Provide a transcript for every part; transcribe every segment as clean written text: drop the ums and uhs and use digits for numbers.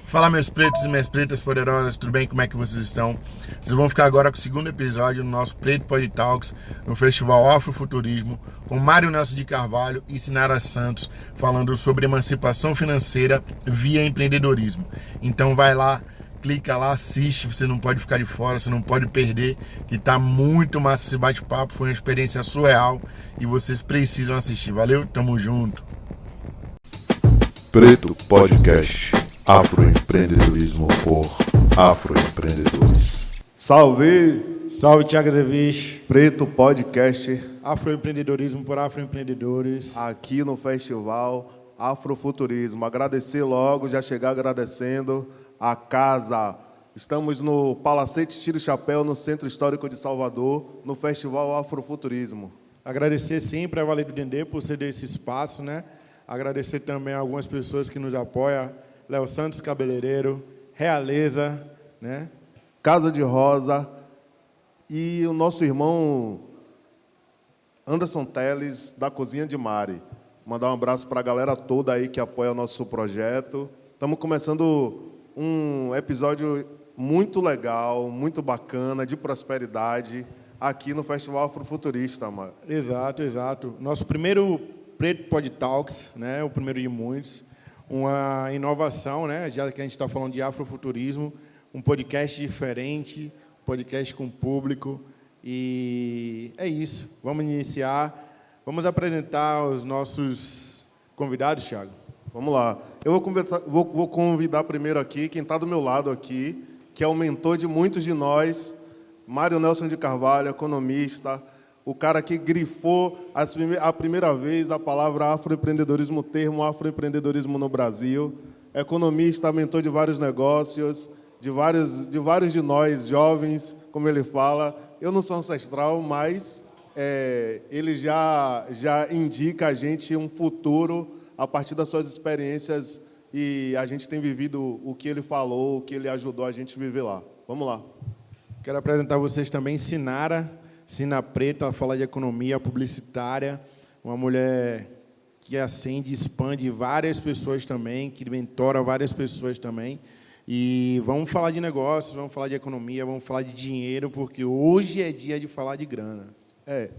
Fala, meus pretos e minhas pretas poderosas, tudo bem? Como é que vocês estão? Vocês vão ficar agora com o segundo episódio no nosso Preto Pod Talks, no Festival Afrofuturismo, com Mário Nelson de Carvalho e Sinara Santos, falando sobre emancipação financeira via empreendedorismo. Então vai lá, clica lá, assiste, você não pode ficar de fora, você não pode perder, que tá muito massa esse bate-papo, foi uma experiência surreal e vocês precisam assistir. Valeu? Tamo junto! Preto Podcast. Afroempreendedorismo por afroempreendedores. Salve! Salve, Thiago Zevish. Preto Podcast. Afroempreendedorismo por afroempreendedores. Aqui no Festival Afrofuturismo. Agradecer logo, já chegar agradecendo a casa. Estamos no Palacete Tira o Chapéu, no Centro Histórico de Salvador, no Festival Afrofuturismo. Agradecer sempre a Vale do Dendê por ceder esse espaço, né? Agradecer também a algumas pessoas que nos apoiam. Léo Santos Cabeleireiro, Realeza, né? Casa de Rosa e o nosso irmão Anderson Teles, da Cozinha de Mari. Mandar um abraço para a galera toda aí que apoia o nosso projeto. Estamos começando um episódio muito legal, muito bacana, de prosperidade, aqui no Festival Afrofuturista, mano. Exato, exato. Nosso primeiro Preto Pod Talks, né? O primeiro de muitos. Uma inovação, né? Já que a gente está falando de afrofuturismo, um podcast diferente, podcast com público. E é isso. Vamos iniciar. Vamos apresentar os nossos convidados, Thiago. Vamos lá. Eu vou convidar primeiro aqui, quem está do meu lado aqui, que é o mentor de muitos de nós, Mário Nelson de Carvalho, economista, o cara que grifou a primeira vez a palavra afroempreendedorismo, o termo afroempreendedorismo no Brasil, economista, mentor de vários negócios, de vários de nós, jovens, como ele fala. Eu não sou ancestral, mas ele já indica a gente um futuro a partir das suas experiências e a gente tem vivido o que ele falou, o que ele ajudou a gente a viver lá. Vamos lá. Quero apresentar a vocês também Sina Preta, ela fala de economia publicitária, uma mulher que acende, expande várias pessoas também, que mentora várias pessoas também. E vamos falar de negócios, vamos falar de economia, vamos falar de dinheiro, porque hoje é dia de falar de grana.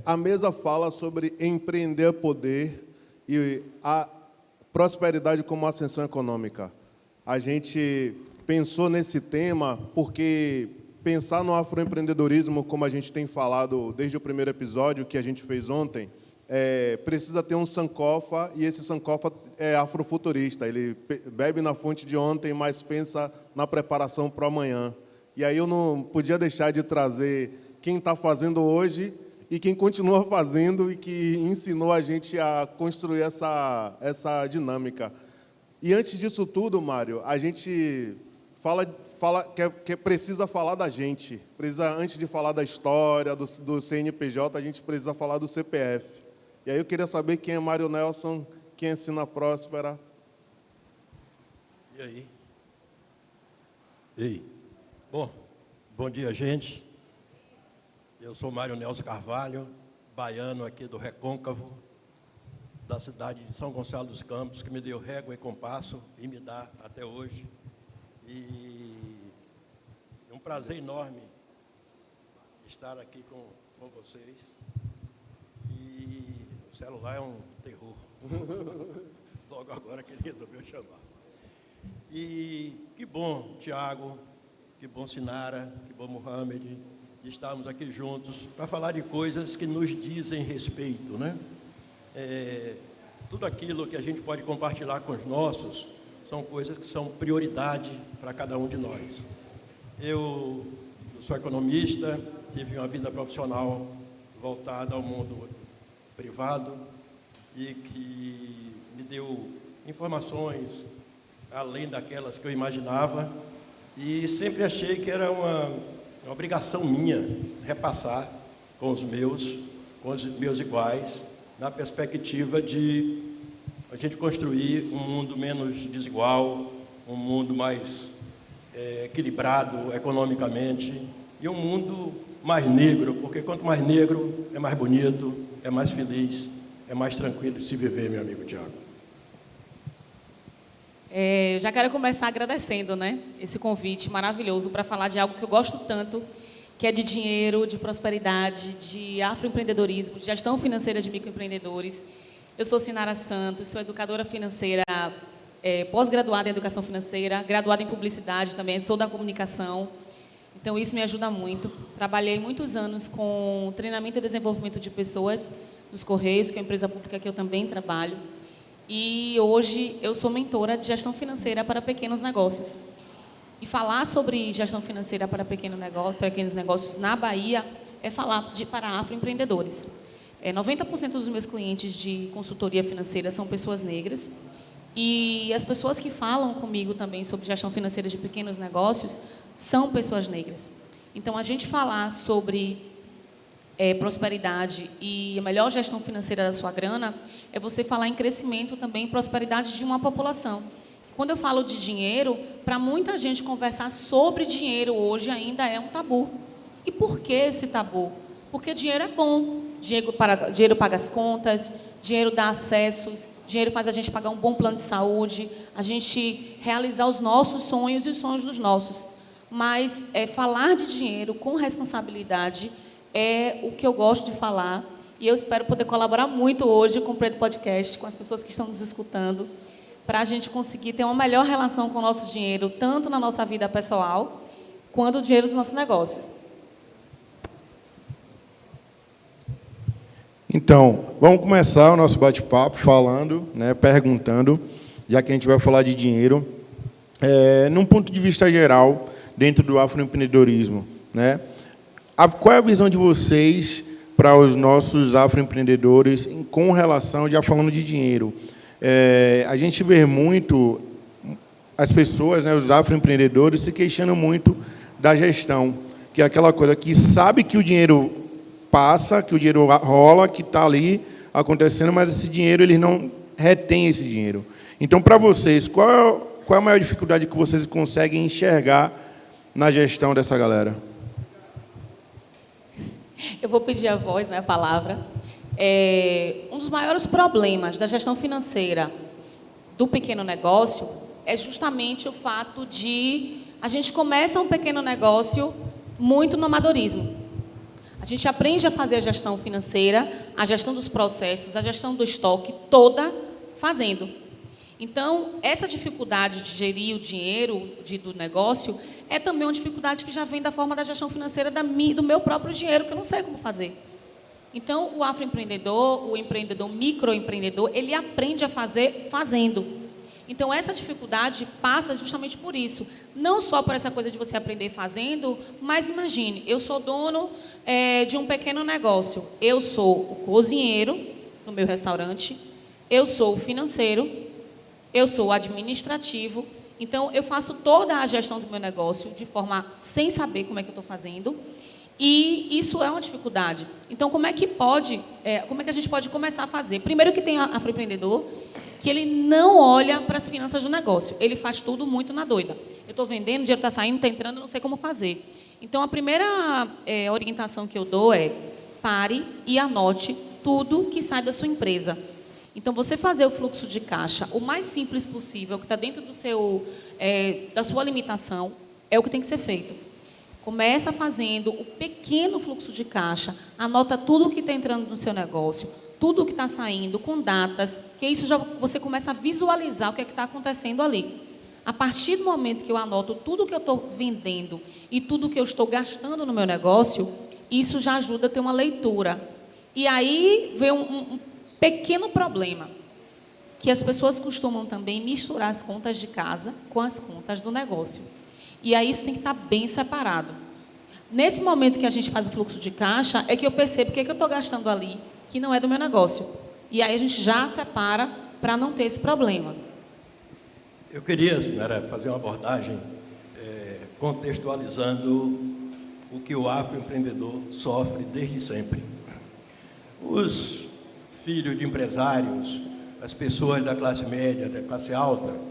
A mesa fala sobre empreender poder e a prosperidade como ascensão econômica. A gente pensou nesse tema porque pensar no afroempreendedorismo, como a gente tem falado desde o primeiro episódio que a gente fez ontem, precisa ter um sankofa, e esse sankofa é afrofuturista. Ele bebe na fonte de ontem, mas pensa na preparação para o amanhã. E aí eu não podia deixar de trazer quem está fazendo hoje e quem continua fazendo e que ensinou a gente a construir essa dinâmica. E antes disso tudo, Mário, a gente que precisa falar da gente. Antes de falar da história, do CNPJ, a gente precisa falar do CPF. E aí eu queria saber quem é Mário Nelson, quem é Sina Próspera. E aí? Ei. Bom dia, gente. Eu sou Mário Nelson Carvalho, baiano aqui do Recôncavo, da cidade de São Gonçalo dos Campos, que me deu régua e compasso e me dá até hoje. E é um prazer enorme estar aqui com vocês. E o celular é um terror. Logo agora que ele resolveu chamar. E que bom, Thiago, que bom, Sinara, que bom, Mohamed, de estarmos aqui juntos para falar de coisas que nos dizem respeito, né? Tudo aquilo que a gente pode compartilhar com os nossos são coisas que são prioridade para cada um de nós. Eu sou economista, tive uma vida profissional voltada ao mundo privado e que me deu informações além daquelas que eu imaginava e sempre achei que era uma obrigação minha repassar com os meus iguais, na perspectiva de a gente construir um mundo menos desigual, um mundo mais equilibrado economicamente e um mundo mais negro, porque quanto mais negro, é mais bonito, é mais feliz, é mais tranquilo de se viver, meu amigo Thiago. Já quero começar agradecendo, né, esse convite maravilhoso para falar de algo que eu gosto tanto, que é de dinheiro, de prosperidade, de afroempreendedorismo, de gestão financeira de microempreendedores. Eu sou Sinara Santos, sou educadora financeira, pós-graduada em educação financeira, graduada em publicidade também, sou da comunicação. Então, isso me ajuda muito. Trabalhei muitos anos com treinamento e desenvolvimento de pessoas nos Correios, que é uma empresa pública que eu também trabalho. E hoje eu sou mentora de gestão financeira para pequenos negócios. E falar sobre gestão financeira para pequenos negócios na Bahia é falar para afroempreendedores. 90% dos meus clientes de consultoria financeira são pessoas negras. E as pessoas que falam comigo também sobre gestão financeira de pequenos negócios são pessoas negras. Então, a gente falar sobre prosperidade e a melhor gestão financeira da sua grana é você falar em crescimento também, prosperidade de uma população. Quando eu falo de dinheiro, para muita gente conversar sobre dinheiro hoje ainda é um tabu. E por que esse tabu? Porque dinheiro é bom, dinheiro paga as contas, dinheiro dá acessos, dinheiro faz a gente pagar um bom plano de saúde, a gente realizar os nossos sonhos e os sonhos dos nossos. Mas falar de dinheiro com responsabilidade é o que eu gosto de falar, e eu espero poder colaborar muito hoje com o Preto Podcast, com as pessoas que estão nos escutando, para a gente conseguir ter uma melhor relação com o nosso dinheiro, tanto na nossa vida pessoal, quanto o dinheiro dos nossos negócios. Então, vamos começar o nosso bate-papo falando, né, perguntando, já que a gente vai falar de dinheiro, num ponto de vista geral, dentro do afroempreendedorismo, né? Qual é a visão de vocês para os nossos afroempreendedores com relação, já falando de dinheiro? A gente vê muito as pessoas, né, os afroempreendedores, se queixando muito da gestão, que é aquela coisa que sabe que o dinheiro passa, que o dinheiro rola, que está ali acontecendo, mas esse dinheiro, eles não retêm esse dinheiro. Então, para vocês, qual é a maior dificuldade que vocês conseguem enxergar na gestão dessa galera? Eu vou pedir a voz, né, a palavra. Um dos maiores problemas da gestão financeira do pequeno negócio é justamente o fato de a gente começa um pequeno negócio muito no amadorismo. A gente aprende a fazer a gestão financeira, a gestão dos processos, a gestão do estoque, toda fazendo. Então, essa dificuldade de gerir o dinheiro do negócio é também uma dificuldade que já vem da forma da gestão financeira do meu próprio dinheiro, que eu não sei como fazer. Então, o afroempreendedor, o empreendedor, o microempreendedor, ele aprende a fazer fazendo. Então, essa dificuldade passa justamente por isso. Não só por essa coisa de você aprender fazendo, mas imagine, eu sou dono de um pequeno negócio. Eu sou o cozinheiro no meu restaurante, eu sou o financeiro, eu sou o administrativo. Então, eu faço toda a gestão do meu negócio de forma sem saber como é que eu estou fazendo. E isso é uma dificuldade. Então, como é que a gente pode começar a fazer? Primeiro que tem afroempreendedor, que ele não olha para as finanças do negócio. Ele faz tudo muito na doida. Eu estou vendendo, o dinheiro está saindo, está entrando, não sei como fazer. Então, a primeira orientação que eu dou é: pare e anote tudo que sai da sua empresa. Então, você fazer o fluxo de caixa o mais simples possível, que está dentro da sua limitação, é o que tem que ser feito. Começa fazendo o pequeno fluxo de caixa, anota tudo o que está entrando no seu negócio, tudo o que está saindo, com datas, que isso já você começa a visualizar o que é que está acontecendo ali. A partir do momento que eu anoto tudo que eu estou vendendo e tudo que eu estou gastando no meu negócio, isso já ajuda a ter uma leitura. E aí vem um pequeno problema, que as pessoas costumam também misturar as contas de casa com as contas do negócio. E aí isso tem que estar bem separado. Nesse momento que a gente faz o fluxo de caixa, é que eu percebo o que eu estou gastando ali, que não é do meu negócio. E aí a gente já separa para não ter esse problema. Eu queria, senhora, fazer uma abordagem contextualizando o que o afroempreendedor sofre desde sempre. Os filhos de empresários, as pessoas da classe média, da classe alta,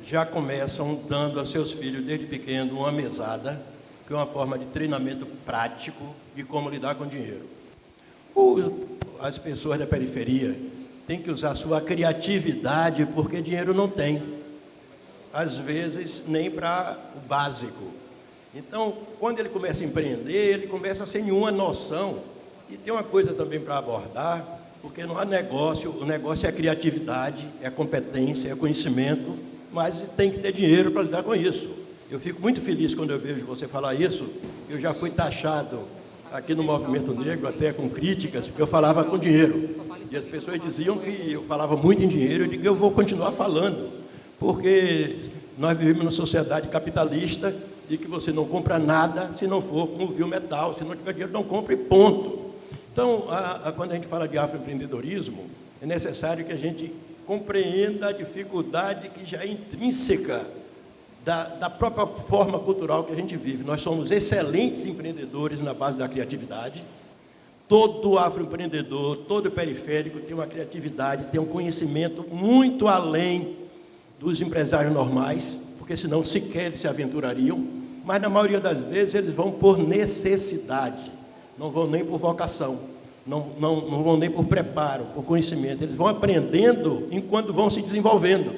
já começam dando aos seus filhos, desde pequeno, uma mesada, que é uma forma de treinamento prático de como lidar com dinheiro. As pessoas da periferia têm que usar sua criatividade, porque dinheiro não tem. às vezes, nem para o básico. Então, quando ele começa a empreender, ele começa sem nenhuma noção. E tem uma coisa também para abordar, porque não há negócio, o negócio é a criatividade, é a competência, é o conhecimento, mas tem que ter dinheiro para lidar com isso. Eu fico muito feliz quando eu vejo você falar isso. Eu já fui taxado aqui no Movimento Negro, até com críticas, porque eu falava com dinheiro. E as pessoas diziam que eu falava muito em dinheiro. Eu digo, eu vou continuar falando, porque nós vivemos numa sociedade capitalista e que você não compra nada se não for com o biometal, se não tiver dinheiro, não compra e ponto. Então, quando a gente fala de afroempreendedorismo, é necessário que a gente compreenda a dificuldade que já é intrínseca da própria forma cultural que a gente vive. Nós somos excelentes empreendedores na base da criatividade. Todo afroempreendedor, todo periférico tem uma criatividade, tem um conhecimento muito além dos empresários normais, porque senão sequer eles se aventurariam, mas na maioria das vezes eles vão por necessidade, não vão nem por vocação, não vão nem por preparo, por conhecimento, eles vão aprendendo enquanto vão se desenvolvendo,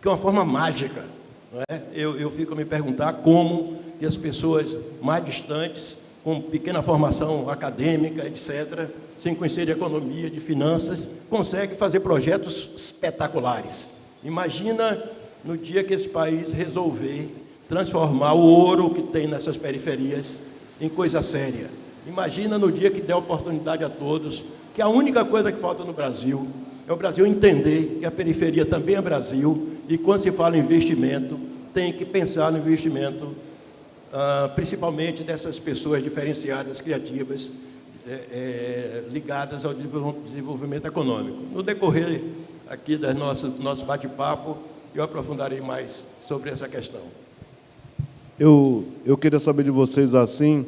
que é uma forma mágica. Não é? Eu fico a me perguntar como que as pessoas mais distantes, com pequena formação acadêmica, etc., sem conhecer de economia, de finanças, conseguem fazer projetos espetaculares. Imagina no dia que esse país resolver transformar o ouro que tem nessas periferias em coisa séria. Imagina no dia que der oportunidade a todos, que a única coisa que falta no Brasil é o Brasil entender que a periferia também é Brasil, e quando se fala em investimento, tem que pensar no investimento, principalmente dessas pessoas diferenciadas, criativas, ligadas ao desenvolvimento econômico. No decorrer aqui do nosso bate-papo, eu aprofundarei mais sobre essa questão. Eu queria saber de vocês, assim,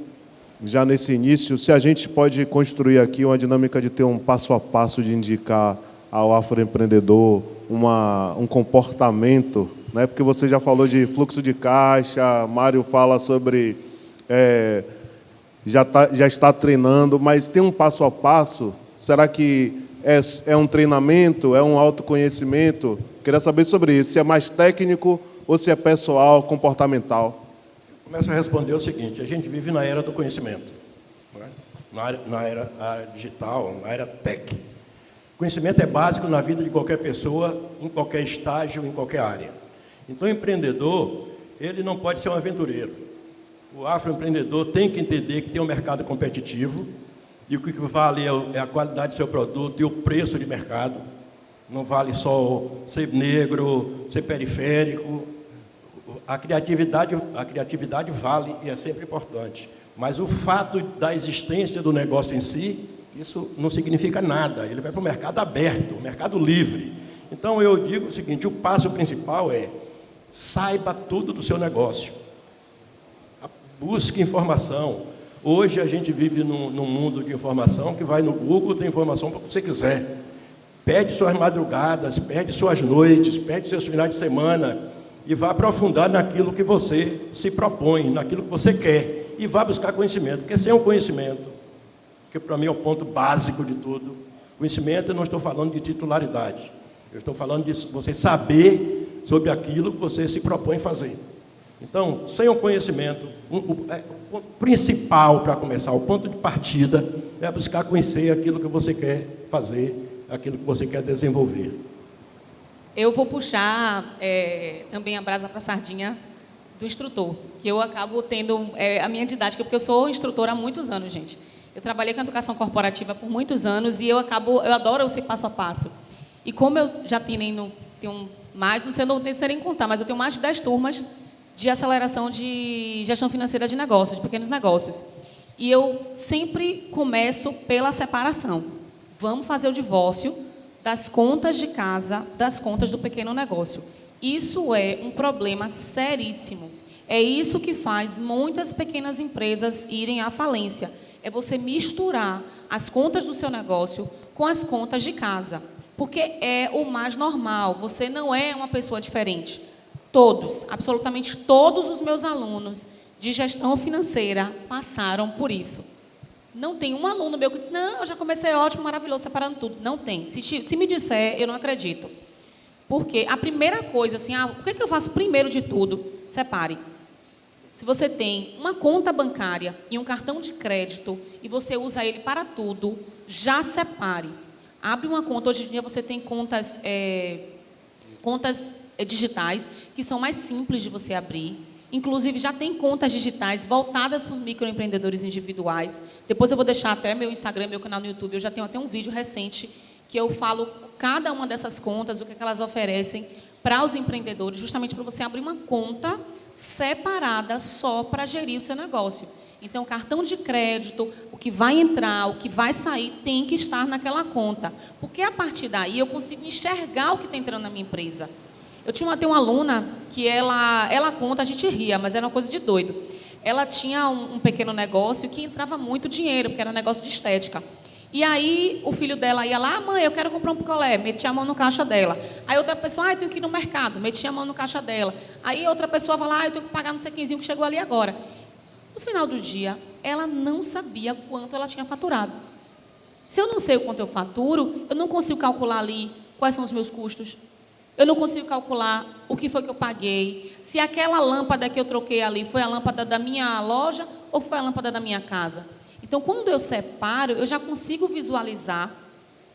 já nesse início, se a gente pode construir aqui uma dinâmica de ter um passo a passo de indicar ao afroempreendedor um comportamento, né? Porque você já falou de fluxo de caixa, Mário fala sobre já está treinando, mas tem um passo a passo? Será que é um treinamento, é um autoconhecimento? Queria saber sobre isso, se é mais técnico ou se é pessoal, comportamental. Começo a responder o seguinte: a gente vive na era do conhecimento, não é? na era digital, na era tech. Conhecimento é básico na vida de qualquer pessoa, em qualquer estágio, em qualquer área. Então, o empreendedor, ele não pode ser um aventureiro. O afroempreendedor tem que entender que tem um mercado competitivo e o que vale é a qualidade do seu produto e o preço de mercado. Não vale só ser negro, ser periférico. A criatividade vale e é sempre importante. Mas o fato da existência do negócio em si, isso não significa nada. Ele vai para o mercado aberto, o mercado livre. Então, eu digo o seguinte: o passo principal é: saiba tudo do seu negócio. Busque informação. Hoje a gente vive num mundo de informação que vai no Google, tem informação para o que você quiser. Pede suas madrugadas, pede suas noites, pede seus finais de semana e vá aprofundar naquilo que você se propõe, naquilo que você quer, e vá buscar conhecimento, porque sem o conhecimento, que para mim é o ponto básico de tudo, conhecimento, eu não estou falando de titularidade, eu estou falando de você saber sobre aquilo que você se propõe fazer. Então, sem o conhecimento, o principal para começar, o ponto de partida, é buscar conhecer aquilo que você quer fazer, aquilo que você quer desenvolver. Eu vou puxar também a brasa para a sardinha do instrutor, que eu acabo tendo a minha didática, porque eu sou instrutora há muitos anos, gente. Eu trabalhei com educação corporativa por muitos anos e eu adoro esse passo a passo. E como eu já tenho mais, não sei nem contar, mas eu tenho mais de 10 turmas de aceleração de gestão financeira de negócios, de pequenos negócios. E eu sempre começo pela separação. Vamos fazer o divórcio das contas de casa, das contas do pequeno negócio. Isso é um problema seríssimo. É isso que faz muitas pequenas empresas irem à falência. É você misturar as contas do seu negócio com as contas de casa. Porque é o mais normal. Você não é uma pessoa diferente. Todos, absolutamente todos os meus alunos de gestão financeira passaram por isso. Não tem um aluno meu que diz: não, eu já comecei ótimo, maravilhoso, separando tudo. Não tem. Se me disser, eu não acredito. Porque a primeira coisa, assim, o que eu faço primeiro de tudo? Separe. Se você tem uma conta bancária e um cartão de crédito e você usa ele para tudo, já separe. Abre uma conta. Hoje em dia você tem contas digitais que são mais simples de você abrir. Inclusive, já tem contas digitais voltadas para os microempreendedores individuais. Depois eu vou deixar até meu Instagram, meu canal no YouTube. Eu já tenho até um vídeo recente que eu falo cada uma dessas contas, o que elas oferecem para os empreendedores, justamente para você abrir uma conta separada só para gerir o seu negócio. Então, cartão de crédito, o que vai entrar, o que vai sair, tem que estar naquela conta. Porque, a partir daí, eu consigo enxergar o que está entrando na minha empresa. Eu tinha até uma aluna que ela conta, a gente ria, mas era uma coisa de doido. Ela tinha um pequeno negócio que entrava muito dinheiro, porque era um negócio de estética. E aí, o filho dela ia lá, mãe, eu quero comprar um picolé, metia a mão no caixa dela. Aí outra pessoa, eu tenho que ir no mercado, metia a mão no caixa dela. Aí outra pessoa fala, eu tenho que pagar não sei quemzinho que chegou ali agora. No final do dia, ela não sabia quanto ela tinha faturado. Se eu não sei o quanto eu faturo, eu não consigo calcular ali quais são os meus custos. Eu não consigo calcular o que foi que eu paguei, se aquela lâmpada que eu troquei ali foi a lâmpada da minha loja ou foi a lâmpada da minha casa. Então, quando eu separo, eu já consigo visualizar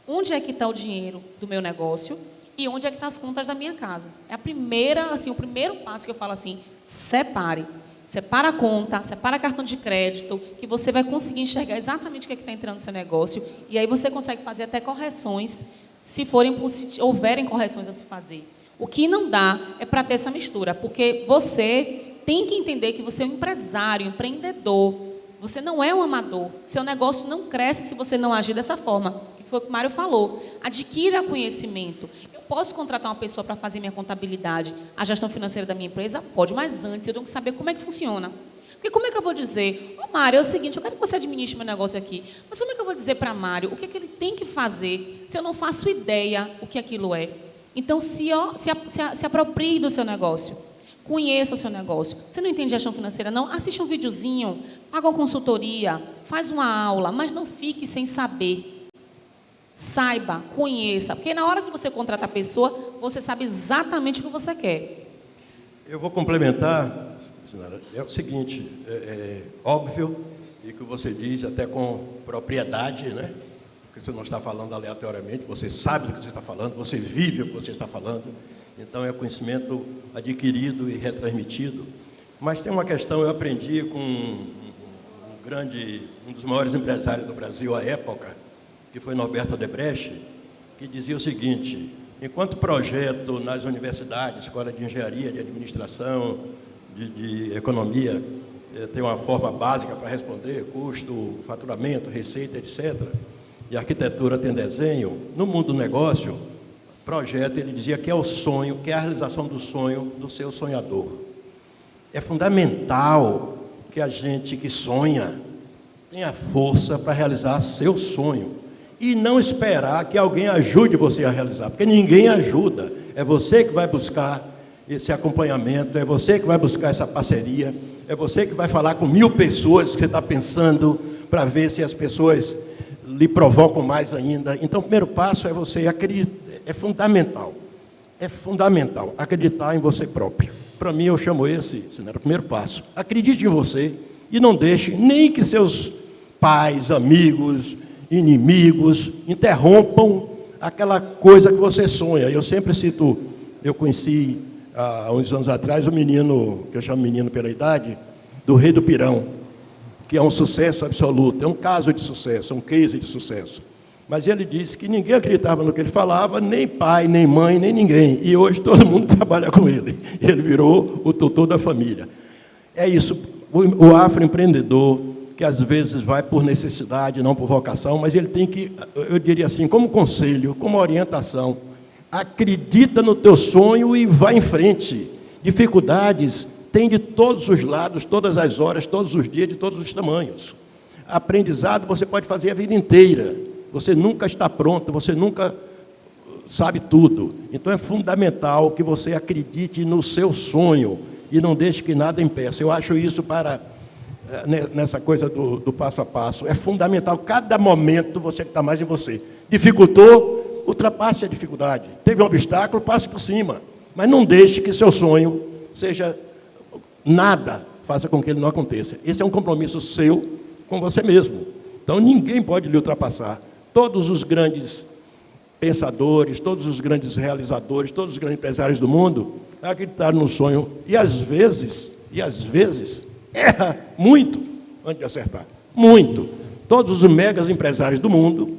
onde é que está o dinheiro do meu negócio e onde é que estão as contas da minha casa. É o primeiro passo que eu falo assim, separe. Separa a conta, separa cartão de crédito, que você vai conseguir enxergar exatamente o que está entrando no seu negócio, e aí você consegue fazer até correções, se houverem correções a se fazer. O que não dá é para ter essa mistura, porque você tem que entender que você é um empresário, um empreendedor. Você não é um amador. Seu negócio não cresce se você não agir dessa forma. Que foi o que o Mário falou. Adquira conhecimento. Eu posso contratar uma pessoa para fazer minha contabilidade, a gestão financeira da minha empresa? Pode, mas antes eu tenho que saber como é que funciona. Porque como é que eu vou dizer, Mário, é o seguinte, eu quero que você administre meu negócio aqui, mas como é que eu vou dizer para Mário o que é que ele tem que fazer se eu não faço ideia o que aquilo é? Então, se aproprie do seu negócio. Conheça o seu negócio. Você não entende gestão financeira, não? Assiste um videozinho, paga uma consultoria, faz uma aula, mas não fique sem saber. Saiba, conheça, porque na hora que você contrata a pessoa, você sabe exatamente o que você quer. Eu vou complementar, senhora, é o seguinte, é óbvio, e que você diz até com propriedade, né? Porque você não está falando aleatoriamente, você sabe do que você está falando, você vive o que você está falando. Então, é conhecimento adquirido e retransmitido. Mas tem uma questão, eu aprendi com um dos maiores empresários do Brasil à época, que foi Norberto Odebrecht, que dizia o seguinte, enquanto projeto nas universidades, escola de engenharia, de administração, de economia, tem uma forma básica para responder, custo, faturamento, receita, etc., e arquitetura tem desenho, no mundo do negócio, projeto, ele dizia que é o sonho, que é a realização do sonho do seu sonhador. É fundamental que a gente que sonha tenha força para realizar seu sonho e não esperar que alguém ajude você a realizar, porque ninguém ajuda. É você que vai buscar esse acompanhamento, é você que vai buscar essa parceria, é você que vai falar com 1000 pessoas que você está pensando para ver se as pessoas lhe provocam mais ainda. Então, o primeiro passo é você acreditar. É fundamental acreditar em você próprio. Para mim, eu chamo esse era o primeiro passo. Acredite em você e não deixe nem que seus pais, amigos, inimigos interrompam aquela coisa que você sonha. Eu sempre cito, eu conheci há uns anos atrás um menino, que eu chamo menino pela idade, do Rei do Pirão, que é um sucesso absoluto, é um caso de sucesso, é um case de sucesso. Mas ele disse que ninguém acreditava no que ele falava, nem pai, nem mãe, nem ninguém. E hoje todo mundo trabalha com ele. Ele virou o tutor da família. É isso, o afroempreendedor, que às vezes vai por necessidade, não por vocação, mas ele tem que, eu diria assim, como conselho, como orientação, acredita no teu sonho e vai em frente. Dificuldades tem de todos os lados, todas as horas, todos os dias, de todos os tamanhos. Aprendizado você pode fazer a vida inteira. Você nunca está pronto, você nunca sabe tudo. Então, é fundamental que você acredite no seu sonho e não deixe que nada impeça. Eu acho isso nessa coisa do passo a passo. É fundamental, cada momento, você que está mais em você. Dificultou, ultrapasse a dificuldade. Teve um obstáculo, passe por cima. Mas não deixe que seu sonho seja nada, faça com que ele não aconteça. Esse é um compromisso seu com você mesmo. Então, ninguém pode lhe ultrapassar. Todos os grandes pensadores, todos os grandes realizadores, todos os grandes empresários do mundo acreditaram no sonho e às vezes, erra muito antes de acertar. Muito. Todos os megas empresários do mundo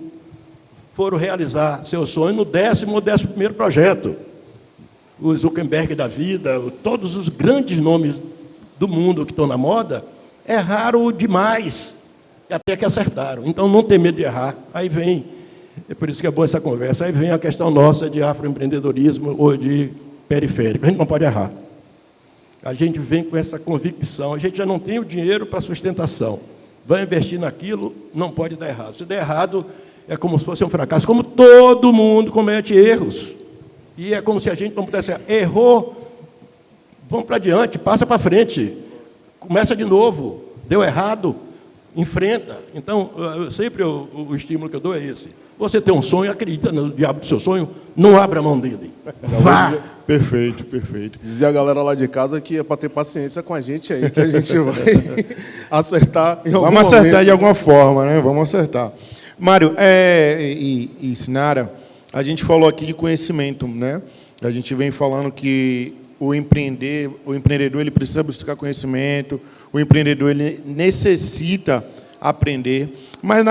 foram realizar seu sonho no 10º ou 11º projeto. O Zuckerberg da vida, todos os grandes nomes do mundo que estão na moda, erraram demais, até que acertaram. Então, não tem medo de errar. Aí vem, é por isso que é boa essa conversa, aí vem a questão nossa de afroempreendedorismo ou de periférico. A gente não pode errar. A gente vem com essa convicção, a gente já não tem o dinheiro para sustentação. Vai investir naquilo, não pode dar errado. Se der errado, é como se fosse um fracasso, como todo mundo comete erros. E é como se a gente não pudesse, errou, vamos para adiante, passa para frente, começa de novo, deu errado, enfrenta. Então, sempre o estímulo que eu dou é esse. Você tem um sonho, acredita no diabo do seu sonho, não abra a mão dele. Vá! Perfeito, perfeito. Dizia a galera lá de casa que é para ter paciência com a gente aí, que a gente vai acertar em algum Vamos acertar momento. de alguma forma, né? Vamos acertar. Mário, e Sinara, a gente falou aqui de conhecimento, né? A gente vem falando que o empreendedor ele precisa buscar conhecimento, o empreendedor ele necessita aprender. Mas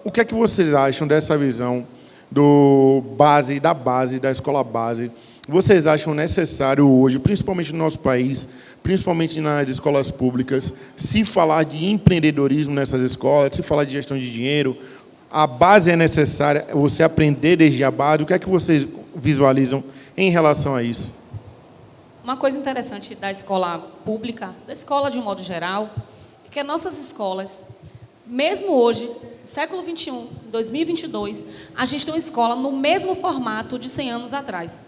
o que é que vocês acham dessa visão da escola base? Vocês acham necessário hoje, principalmente no nosso país, principalmente nas escolas públicas, se falar de empreendedorismo nessas escolas, se falar de gestão de dinheiro? A base é necessária, você aprender desde a base. O que é que vocês visualizam em relação a isso? Uma coisa interessante da escola pública, da escola de um modo geral, é que nossas escolas, mesmo hoje, século XXI, 2022, a gente tem uma escola no mesmo formato de 100 anos atrás.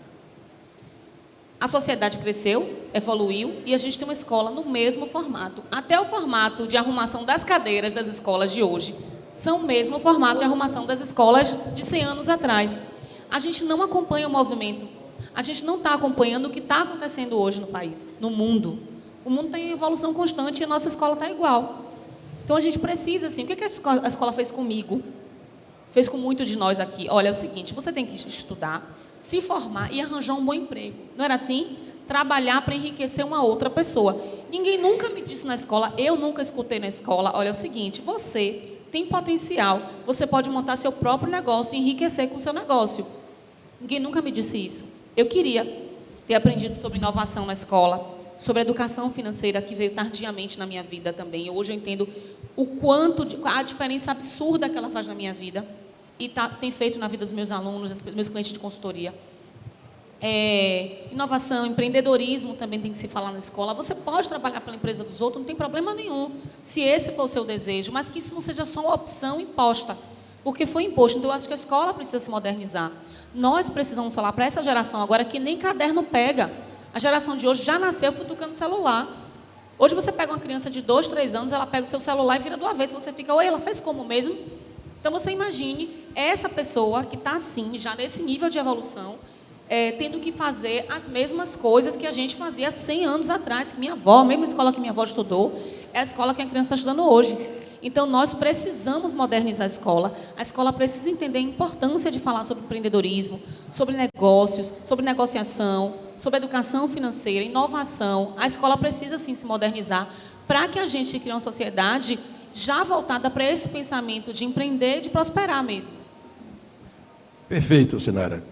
A sociedade cresceu, evoluiu, e a gente tem uma escola no mesmo formato. Até o formato de arrumação das cadeiras das escolas de hoje são o mesmo formato de arrumação das escolas de 100 anos atrás. A gente não acompanha o movimento. A gente não está acompanhando o que está acontecendo hoje no país, no mundo. O mundo tem evolução constante e a nossa escola está igual. Então, a gente precisa, assim, o que a escola fez comigo? Fez com muitos de nós aqui. Olha, é o seguinte, você tem que estudar, se formar e arranjar um bom emprego. Não era assim? Trabalhar para enriquecer uma outra pessoa. Ninguém nunca me disse na escola, eu nunca escutei na escola, olha, é o seguinte, você tem potencial, você pode montar seu próprio negócio e enriquecer com o seu negócio. Ninguém nunca me disse isso. Eu queria ter aprendido sobre inovação na escola, sobre educação financeira, que veio tardiamente na minha vida também. Hoje eu entendo o quanto, a diferença absurda que ela faz na minha vida e tem feito na vida dos meus alunos, dos meus clientes de consultoria. Inovação, empreendedorismo também tem que se falar na escola. Você pode trabalhar pela empresa dos outros, não tem problema nenhum, se esse for o seu desejo, mas que isso não seja só uma opção imposta, porque foi imposto. Então, eu acho que a escola precisa se modernizar. Nós precisamos falar para essa geração agora que nem caderno pega. A geração de hoje já nasceu futucando celular. Hoje você pega uma criança de 2, 3 anos, ela pega o seu celular e vira do avesso. Você fica, oi, ela fez como mesmo? Então, você imagine essa pessoa que está assim, já nesse nível de evolução, tendo que fazer as mesmas coisas que a gente fazia 100 anos atrás, que minha avó, a mesma escola que minha avó estudou, é a escola que a criança está estudando hoje. Então, nós precisamos modernizar a escola precisa entender a importância de falar sobre empreendedorismo, sobre negócios, sobre negociação, sobre educação financeira, inovação. A escola precisa, sim, se modernizar para que a gente crie uma sociedade já voltada para esse pensamento de empreender, de prosperar mesmo. Perfeito, Sinara.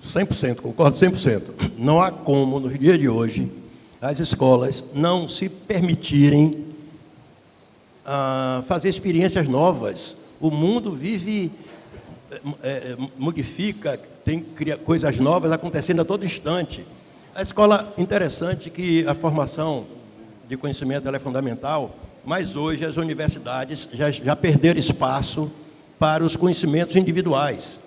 100%, concordo 100%. Não há como, nos dias de hoje, as escolas não se permitirem fazer experiências novas. O mundo vive, modifica, tem coisas novas acontecendo a todo instante. A escola, interessante que a formação de conhecimento ela é fundamental, mas hoje as universidades já perderam espaço para os conhecimentos individuais.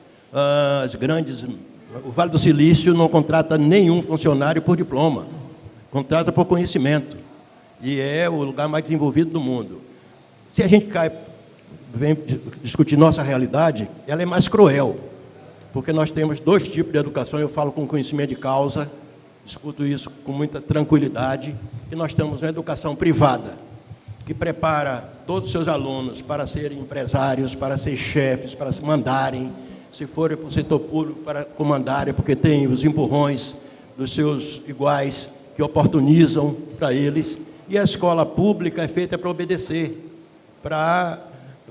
O Vale do Silício não contrata nenhum funcionário por diploma, contrata por conhecimento, e é o lugar mais desenvolvido do mundo. Se a gente vem discutir nossa realidade, ela é mais cruel. porque nós temos dois tipos de educação, eu falo com conhecimento de causa, discuto isso com muita tranquilidade, e nós temos uma educação privada, que prepara todos os seus alunos para serem empresários, para ser chefes, para se mandarem, se forem para o setor público, para comandarem, porque tem os empurrões dos seus iguais que oportunizam para eles, e a escola pública é feita para obedecer,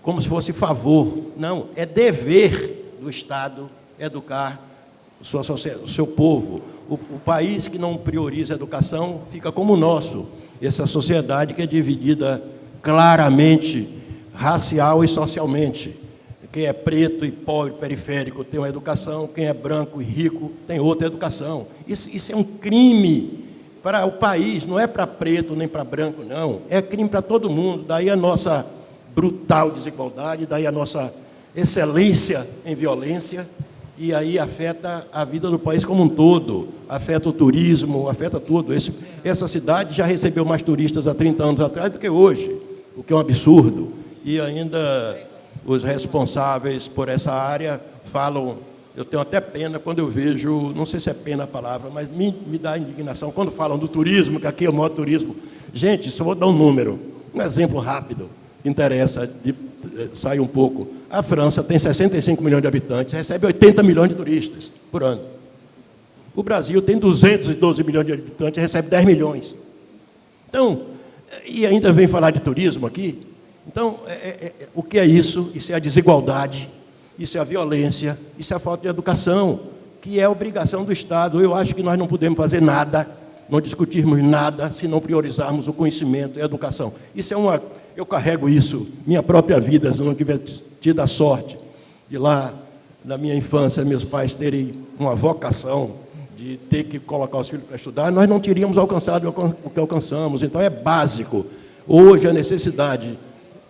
como se fosse favor. Não, é dever do Estado educar o seu povo. O país que não prioriza a educação fica como o nosso, essa sociedade que é dividida claramente, racial e socialmente. Quem é preto e pobre, periférico, tem uma educação, quem é branco e rico tem outra educação. Isso é um crime para o país, não é para preto nem para branco, não. É crime para todo mundo. Daí a nossa brutal desigualdade, daí a nossa excelência em violência, e aí afeta a vida do país como um todo, afeta o turismo, afeta tudo. Essa cidade já recebeu mais turistas há 30 anos atrás do que hoje, o que é um absurdo. E ainda os responsáveis por essa área falam, eu tenho até pena quando eu vejo, não sei se é pena a palavra, mas me dá indignação, quando falam do turismo, que aqui é o maior turismo. Gente, só vou dar um número, um exemplo rápido, que interessa, sai um pouco. A França tem 65 milhões de habitantes, recebe 80 milhões de turistas por ano. O Brasil tem 212 milhões de habitantes, recebe 10 milhões. Então, e ainda vem falar de turismo aqui. Então, o que é isso? Isso é a desigualdade, isso é a violência, isso é a falta de educação, que é a obrigação do Estado. Eu acho que nós não podemos fazer nada, não discutirmos nada, se não priorizarmos o conhecimento e a educação. Isso é eu carrego isso, minha própria vida, se eu não tiver tido a sorte de lá, na minha infância, meus pais terem uma vocação de ter que colocar os filhos para estudar, nós não teríamos alcançado o que alcançamos. Então, é básico. Hoje, a necessidade,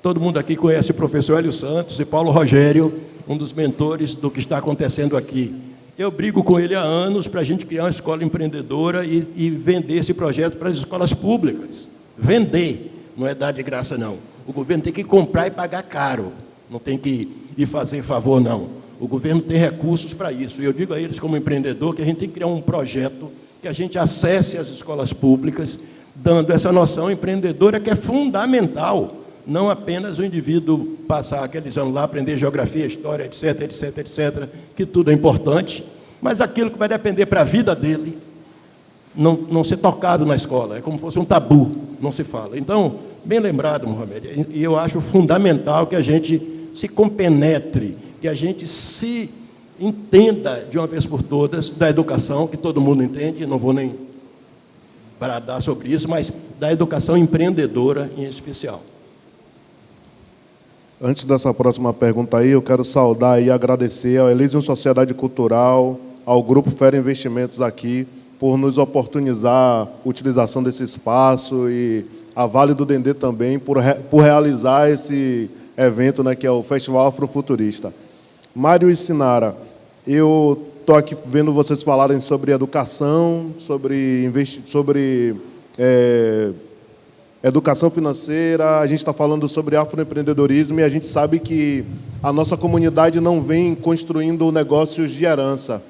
todo mundo aqui conhece o professor Hélio Santos e Paulo Rogério, um dos mentores do que está acontecendo aqui. Eu brigo com ele há anos para a gente criar uma escola empreendedora e vender esse projeto para as escolas públicas. Vender, não é dar de graça, não. O governo tem que comprar e pagar caro, não tem que ir fazer favor, não. O governo tem recursos para isso. E eu digo a eles, como empreendedor, que a gente tem que criar um projeto que a gente acesse as escolas públicas, dando essa noção empreendedora que é fundamental. Não apenas o indivíduo passar aqueles anos lá, aprender geografia, história, etc., etc., etc., que tudo é importante, mas aquilo que vai depender para a vida dele, não ser tocado na escola. É como se fosse um tabu, não se fala. Então, bem lembrado, Mohamed, e eu acho fundamental que a gente se compenetre, que a gente se entenda de uma vez por todas da educação, que todo mundo entende, não vou nem bradar sobre isso, mas da educação empreendedora em especial. Antes dessa próxima pergunta aí, eu quero saudar e agradecer ao Elysium Sociedade Cultural, ao Grupo Fera Investimentos aqui, por nos oportunizar a utilização desse espaço, e a Vale do Dendê também, por realizar esse evento, né, que é o Festival Afrofuturista. Mário e Sinara, eu estou aqui vendo vocês falarem sobre educação, sobre educação financeira, a gente está falando sobre afroempreendedorismo, e a gente sabe que a nossa comunidade não vem construindo negócios de herança.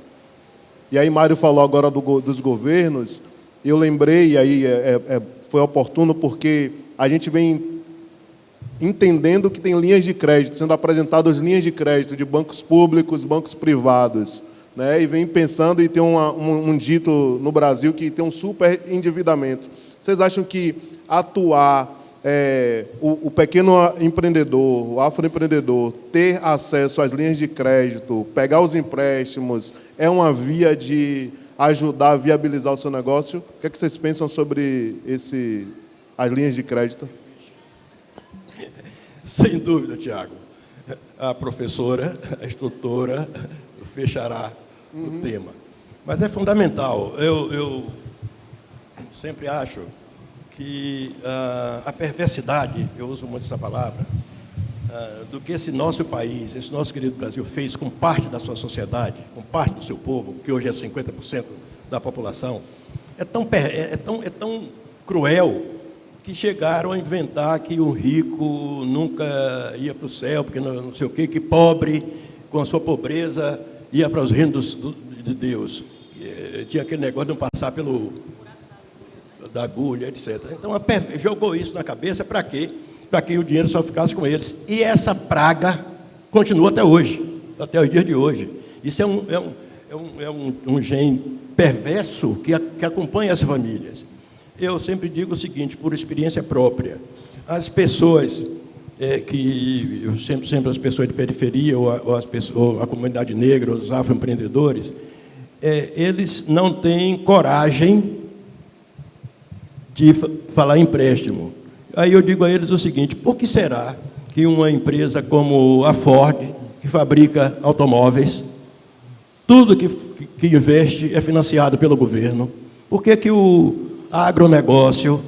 E aí Mário falou agora dos governos, e eu lembrei, e aí foi oportuno, porque a gente vem entendendo que tem linhas de crédito, sendo apresentadas linhas de crédito de bancos públicos, bancos privados, né? E vem pensando, e tem um dito no Brasil que tem um super endividamento. Vocês acham que atuar, o pequeno empreendedor, o afroempreendedor, ter acesso às linhas de crédito, pegar os empréstimos, é uma via de ajudar a viabilizar o seu negócio? O que é que vocês pensam sobre as linhas de crédito? Sem dúvida, Tiago. A professora, a instrutora, fechará o tema. Mas é fundamental. Eu sempre acho que a perversidade, eu uso muito essa palavra, do que esse nosso país, esse nosso querido Brasil fez com parte da sua sociedade, com parte do seu povo, que hoje é 50% da população, é tão cruel, que chegaram a inventar que o rico nunca ia para o céu, porque não sei o quê, que pobre, com a sua pobreza, ia para os reinos de Deus. Tinha aquele negócio de não passar da agulha, etc. Então, jogou isso na cabeça para quê? Para que o dinheiro só ficasse com eles. E essa praga continua até hoje, até os dias de hoje. Isso é um gene perverso que acompanha as famílias. Eu sempre digo o seguinte, por experiência própria, as pessoas sempre as pessoas de periferia, ou a comunidade negra, os afroempreendedores, eles não têm coragem de falar em empréstimo. Aí eu digo a eles o seguinte, por que será que uma empresa como a Ford, que fabrica automóveis, tudo que investe é financiado pelo governo? Por que o agronegócio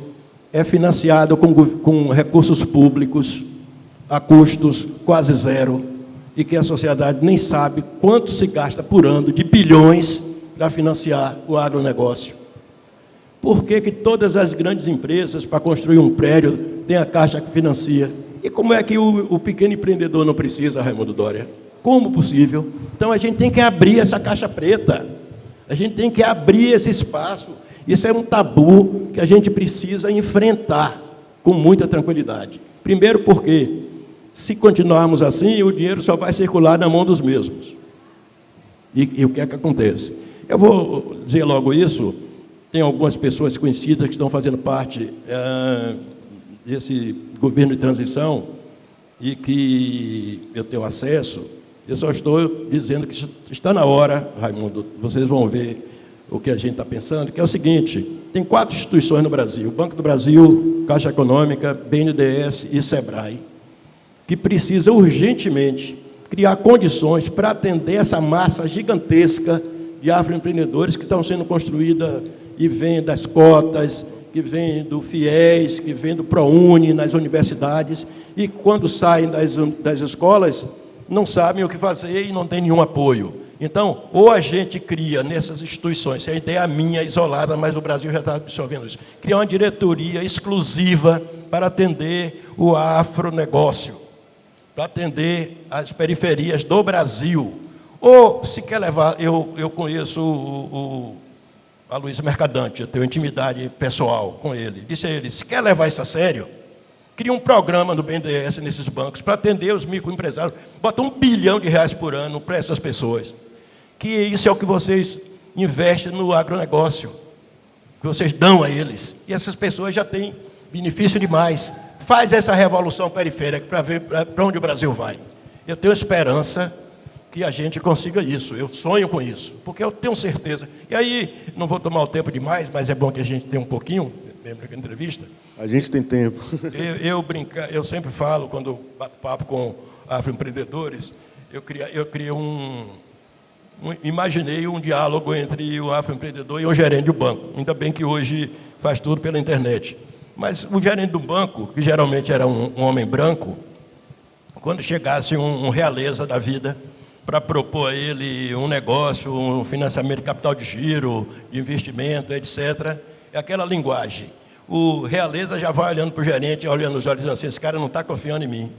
é financiado com recursos públicos a custos quase zero e que a sociedade nem sabe quanto se gasta por ano de bilhões para financiar o agronegócio? Por que todas as grandes empresas, para construir um prédio, têm a Caixa que financia? E como é que o pequeno empreendedor não precisa, Raimundo Doria? Como possível? Então, a gente tem que abrir essa caixa preta. A gente tem que abrir esse espaço. Isso é um tabu que a gente precisa enfrentar com muita tranquilidade. Primeiro porque, se continuarmos assim, o dinheiro só vai circular na mão dos mesmos. E o que é que acontece? Eu vou dizer logo isso. Tem algumas pessoas conhecidas que estão fazendo parte desse governo de transição e que eu tenho acesso. Eu só estou dizendo que está na hora, Raimundo, vocês vão ver o que a gente está pensando, que é o seguinte, tem 4 instituições no Brasil, Banco do Brasil, Caixa Econômica, BNDES e SEBRAE, que precisam urgentemente criar condições para atender essa massa gigantesca de afroempreendedores que estão sendo construída e vem das cotas, que vem do FIES, que vem do ProUni nas universidades, e quando saem das escolas, não sabem o que fazer e não tem nenhum apoio. Então, ou a gente cria nessas instituições, se a ideia é minha, isolada, mas o Brasil já está absorvendo isso, criar uma diretoria exclusiva para atender o afronegócio, para atender as periferias do Brasil. Ou, se quer levar, eu conheço o Aloysio Mercadante, eu tenho intimidade pessoal com ele. Disse a ele, se quer levar isso a sério, cria um programa no BNDES nesses bancos para atender os microempresários, bota R$1 bilhão por ano para essas pessoas. Que isso é o que vocês investem no agronegócio, que vocês dão a eles. E essas pessoas já têm benefício demais. Faz essa revolução periférica para ver para onde o Brasil vai. Eu tenho esperança que a gente consiga isso. Eu sonho com isso, porque eu tenho certeza. E aí, não vou tomar o tempo demais, mas é bom que a gente tenha um pouquinho, lembra da entrevista? A gente tem tempo. Eu sempre falo, quando bato papo com afroempreendedores, imaginei um diálogo entre o afroempreendedor e o gerente do banco. Ainda bem que hoje faz tudo pela internet. Mas o gerente do banco, que geralmente era um homem branco, quando chegasse um realeza da vida para propor a ele um negócio, um financiamento de capital de giro, de investimento, etc., é aquela linguagem. O realeza já vai olhando para o gerente, olhando nos olhos, dizendo assim, esse cara não está confiando em mim.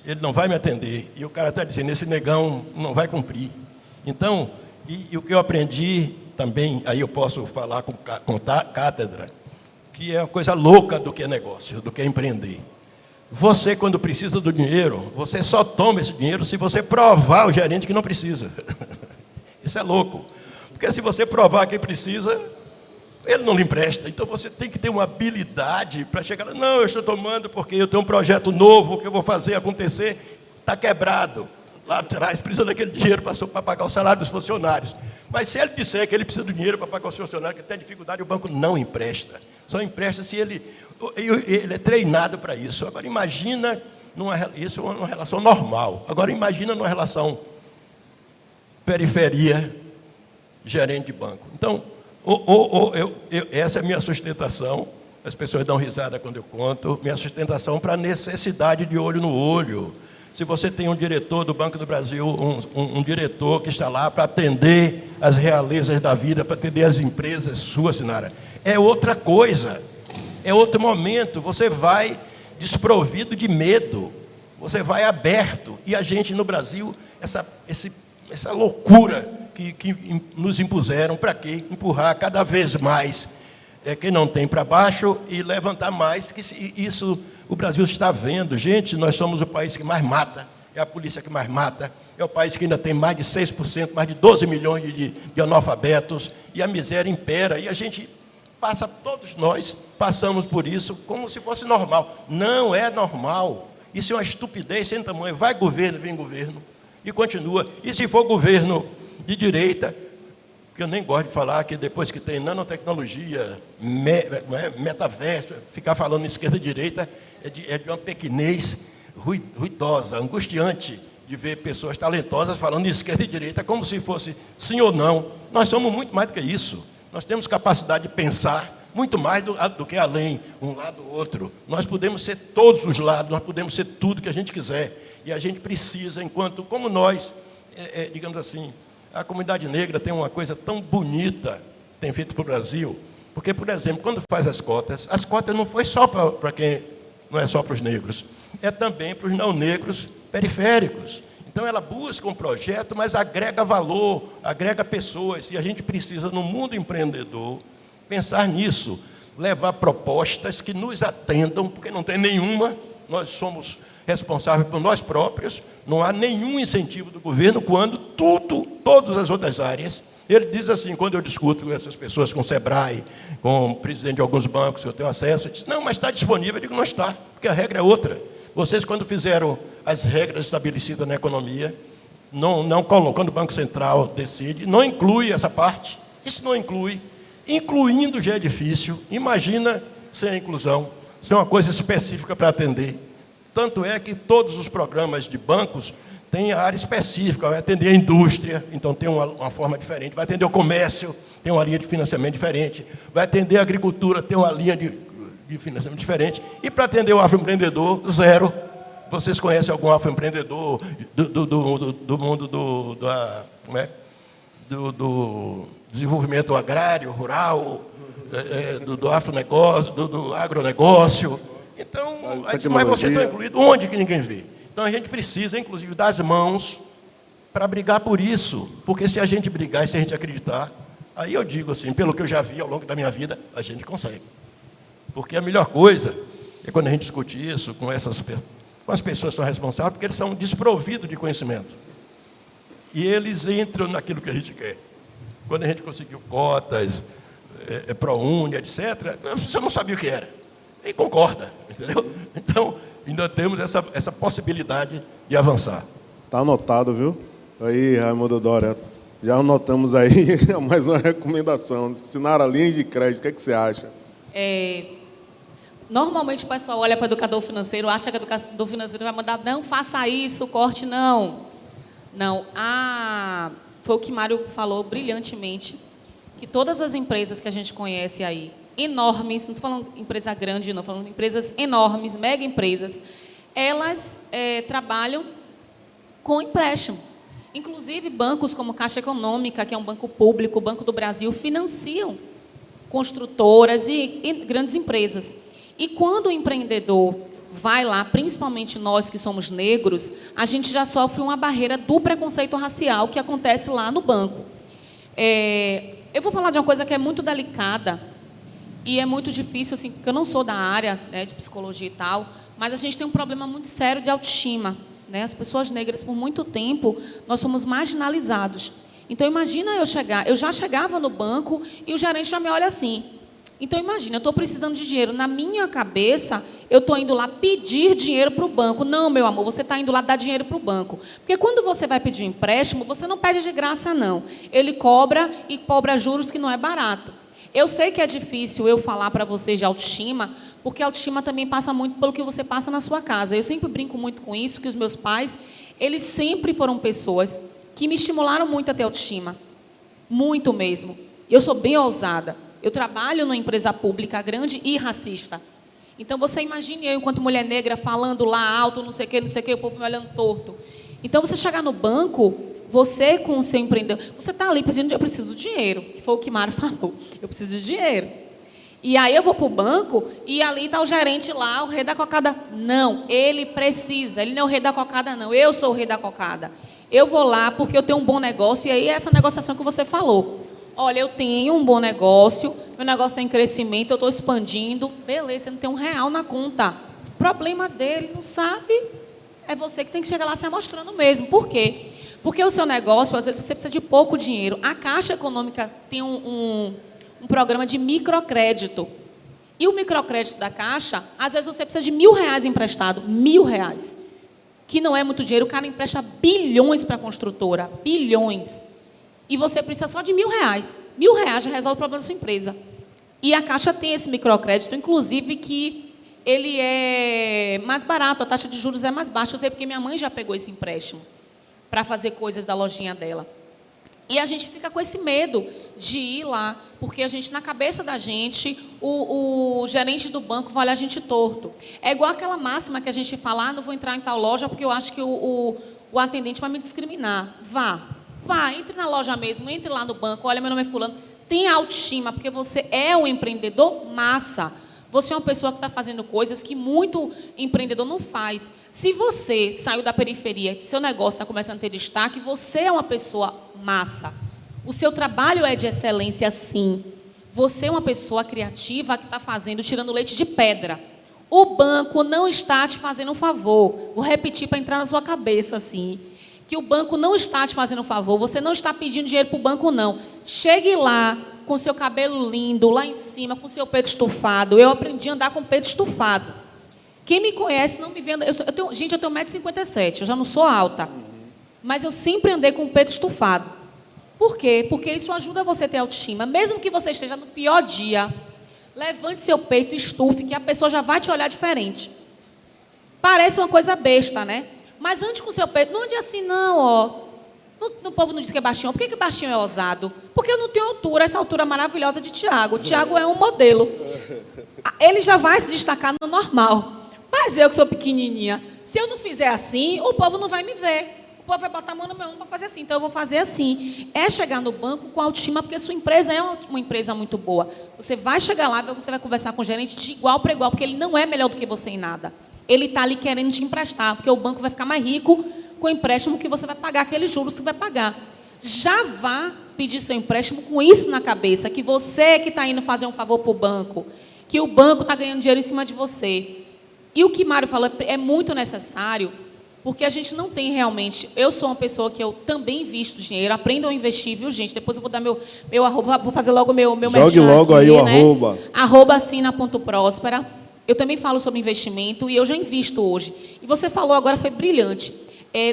Ele não vai me atender. E o cara está dizendo, esse negão não vai cumprir. Então, e o que eu aprendi também, aí eu posso falar com cátedra, que é uma coisa louca do que é negócio, do que é empreender. Você, quando precisa do dinheiro, você só toma esse dinheiro se você provar ao gerente que não precisa. Isso é louco. Porque se você provar que precisa, ele não lhe empresta. Então, você tem que ter uma habilidade para chegar lá. Não, eu estou tomando porque eu tenho um projeto novo que eu vou fazer acontecer. Está quebrado. Lá atrás precisa daquele dinheiro para pagar o salário dos funcionários. Mas se ele disser que ele precisa do dinheiro para pagar os funcionários, que tem dificuldade, o banco não empresta. Só empresta se ele é treinado para isso. Agora, imagina, isso é uma relação normal. Agora, imagina numa relação periferia, gerente de banco. Então, essa é a minha sustentação. As pessoas dão risada quando eu conto. Minha sustentação para a necessidade de olho no olho. Se você tem um diretor do Banco do Brasil, um diretor que está lá para atender as realezas da vida, para atender as empresas suas, Sinara, é outra coisa, é outro momento. Você vai desprovido de medo, você vai aberto. E a gente no Brasil, esse essa loucura que nos impuseram. Para quê? Empurrar cada vez mais quem não tem para baixo e levantar mais, que isso o Brasil está vendo. Gente, nós somos o país que mais mata, é a polícia que mais mata, é o país que ainda tem mais de 6%, mais de 12 milhões de analfabetos, e a miséria impera, e a gente passa, todos nós passamos por isso como se fosse normal. Não é normal, isso é uma estupidez sem tamanho. Vai governo, vem governo, e continua. E se for governo de direita, que eu nem gosto de falar, que depois que tem nanotecnologia, metaverso, ficar falando esquerda e direita é de uma pequenez ruidosa, angustiante, de ver pessoas talentosas falando de esquerda e direita como se fosse sim ou não. Nós somos muito mais do que isso. Nós temos capacidade de pensar muito mais do que além, um lado ou outro. Nós podemos ser todos os lados, nós podemos ser tudo que a gente quiser. E a gente precisa, como nós, digamos assim, a comunidade negra tem uma coisa tão bonita, tem feito para o Brasil, porque, por exemplo, quando faz as cotas não foi só para quem, não é só para os negros, é também para os não negros periféricos. Então, ela busca um projeto, mas agrega valor, agrega pessoas, e a gente precisa, no mundo empreendedor, pensar nisso, levar propostas que nos atendam, porque não tem nenhuma, nós somos responsáveis por nós próprios, não há nenhum incentivo do governo quando todas as outras áreas. Ele diz assim, quando eu discuto com essas pessoas, com o Sebrae, com o presidente de alguns bancos que eu tenho acesso, eu diz, não, mas está disponível. Eu digo, não está, porque a regra é outra. Vocês, quando fizeram as regras estabelecidas na economia, não colocam, quando o Banco Central decide, não inclui essa parte. Isso não inclui. Incluindo já é difícil. Imagina sem a inclusão, sem uma coisa específica para atender. Tanto é que todos os programas de bancos têm a área específica, vai atender a indústria, então tem uma forma diferente, vai atender o comércio, tem uma linha de financiamento diferente, vai atender a agricultura, tem uma linha de financiamento diferente, e para atender o afroempreendedor, zero. Vocês conhecem algum afroempreendedor do mundo do desenvolvimento agrário, rural, do afronegócio, do agronegócio? Então, mas vocês estão incluídos onde que ninguém vê? Então, a gente precisa, inclusive, das mãos para brigar por isso. Porque se a gente brigar e se a gente acreditar, aí eu digo assim, pelo que eu já vi ao longo da minha vida, a gente consegue. Porque a melhor coisa é quando a gente discute isso com as pessoas que são responsáveis, porque eles são desprovidos de conhecimento. E eles entram naquilo que a gente quer. Quando a gente conseguiu cotas, ProUni, etc., você não sabia o que era. E concorda, entendeu? Então, ainda temos essa possibilidade de avançar. Está anotado, viu? Aí, Raimundo Dória, já anotamos aí mais uma recomendação. Sinara, linha de crédito, o que você acha? Normalmente o pessoal olha para o educador financeiro, acha que o educador financeiro vai mandar, não, faça isso, corte, não. Não, foi o que Mário falou brilhantemente, que todas as empresas que a gente conhece aí, enormes, não estou falando empresa grande, não, estou falando empresas enormes, mega empresas, elas trabalham com empréstimo. Inclusive, bancos como Caixa Econômica, que é um banco público, o Banco do Brasil, financiam construtoras e grandes empresas. E quando o empreendedor vai lá, principalmente nós que somos negros, a gente já sofre uma barreira do preconceito racial que acontece lá no banco. Eu vou falar de uma coisa que é muito delicada, e é muito difícil, assim, porque eu não sou da área, né, de psicologia e tal, mas a gente tem um problema muito sério de autoestima, né? As pessoas negras, por muito tempo, nós fomos marginalizados. Então, imagina eu já chegava no banco e o gerente já me olha assim. Então, imagina, eu estou precisando de dinheiro. Na minha cabeça, eu estou indo lá pedir dinheiro para o banco. Não, meu amor, você está indo lá dar dinheiro para o banco. Porque quando você vai pedir um empréstimo, você não pede de graça, não. Ele cobra e cobra juros que não é barato. Eu sei que é difícil eu falar para vocês de autoestima, porque a autoestima também passa muito pelo que você passa na sua casa. Eu sempre brinco muito com isso, que os meus pais, eles sempre foram pessoas que me estimularam muito a ter autoestima. Muito mesmo. Eu sou bem ousada. Eu trabalho numa empresa pública grande e racista. Então, você imagine eu, enquanto mulher negra, falando lá alto, não sei o que, o povo me olhando torto. Então, você chegar no banco, você com o seu empreendedor, você está ali pedindo, eu preciso de dinheiro, que foi o que Mário falou, eu preciso de dinheiro. E aí eu vou para o banco e ali está o gerente lá, o rei da cocada. Não, ele precisa, ele não é o rei da cocada, não, eu sou o rei da cocada. Eu vou lá porque eu tenho um bom negócio, e aí é essa negociação que você falou. Olha, eu tenho um bom negócio, meu negócio está em crescimento, eu estou expandindo. Beleza, você não tem R$1 na conta. Problema dele, não sabe. É você que tem que chegar lá se amostrando mesmo. Por quê? Porque o seu negócio, às vezes, você precisa de pouco dinheiro. A Caixa Econômica tem um programa de microcrédito. E o microcrédito da Caixa, às vezes, você precisa de R$1.000 emprestado. R$1.000. Que não é muito dinheiro. O cara empresta bilhões para a construtora. Bilhões. E você precisa só de R$1.000. R$1.000 já resolve o problema da sua empresa. E a Caixa tem esse microcrédito, inclusive, que ele é mais barato, a taxa de juros é mais baixa. Eu sei porque minha mãe já pegou esse empréstimo para fazer coisas da lojinha dela. E a gente fica com esse medo de ir lá, porque a gente, na cabeça da gente, o gerente do banco vai olhar a gente torto. É igual aquela máxima que a gente fala, não vou entrar em tal loja porque eu acho que o atendente vai me discriminar. Vá, entre na loja mesmo, entre lá no banco, olha, meu nome é fulano. Tenha autoestima, porque você é um empreendedor massa. Você é uma pessoa que está fazendo coisas que muito empreendedor não faz. Se você saiu da periferia, que seu negócio está começando a ter destaque, você é uma pessoa massa. O seu trabalho é de excelência, sim. Você é uma pessoa criativa que está fazendo, tirando leite de pedra. O banco não está te fazendo um favor. Vou repetir para entrar na sua cabeça, assim. Que o banco não está te fazendo um favor. Você não está pedindo dinheiro para o banco, não. Chegue lá, com seu cabelo lindo, lá em cima, com seu peito estufado. Eu aprendi a andar com peito estufado. Quem me conhece não me vê... Gente, eu tenho 1,57 m, eu já não sou alta. Mas eu sempre andei com o peito estufado. Por quê? Porque isso ajuda você a ter autoestima. Mesmo que você esteja no pior dia, levante seu peito e estufe, que a pessoa já vai te olhar diferente. Parece uma coisa besta, né? Mas ande com seu peito. Não ande assim, não, ó. O povo não diz que é baixinho. Por que baixinho é ousado? Porque eu não tenho altura, essa altura maravilhosa de Tiago. O Tiago é um modelo. Ele já vai se destacar no normal. Mas eu que sou pequenininha, se eu não fizer assim, o povo não vai me ver. O povo vai botar a mão no meu ombro para fazer assim. Então, eu vou fazer assim. É chegar no banco com autoestima, porque a sua empresa é uma empresa muito boa. Você vai chegar lá, você vai conversar com o gerente de igual para igual, porque ele não é melhor do que você em nada. Ele está ali querendo te emprestar, porque o banco vai ficar mais rico com o empréstimo que você vai pagar, aqueles juros que você vai pagar. Já vá pedir seu empréstimo com isso na cabeça, que você que está indo fazer um favor para o banco, que o banco está ganhando dinheiro em cima de você. E o que Mário falou é muito necessário, porque a gente não tem realmente... Eu sou uma pessoa que eu também invisto dinheiro, aprendo a investir, viu, gente? Depois eu vou dar meu arroba, vou fazer logo meu Jogue logo aqui, aí o arroba. @sina.prospera. Eu também falo sobre investimento e eu já invisto hoje. E você falou agora, foi brilhante.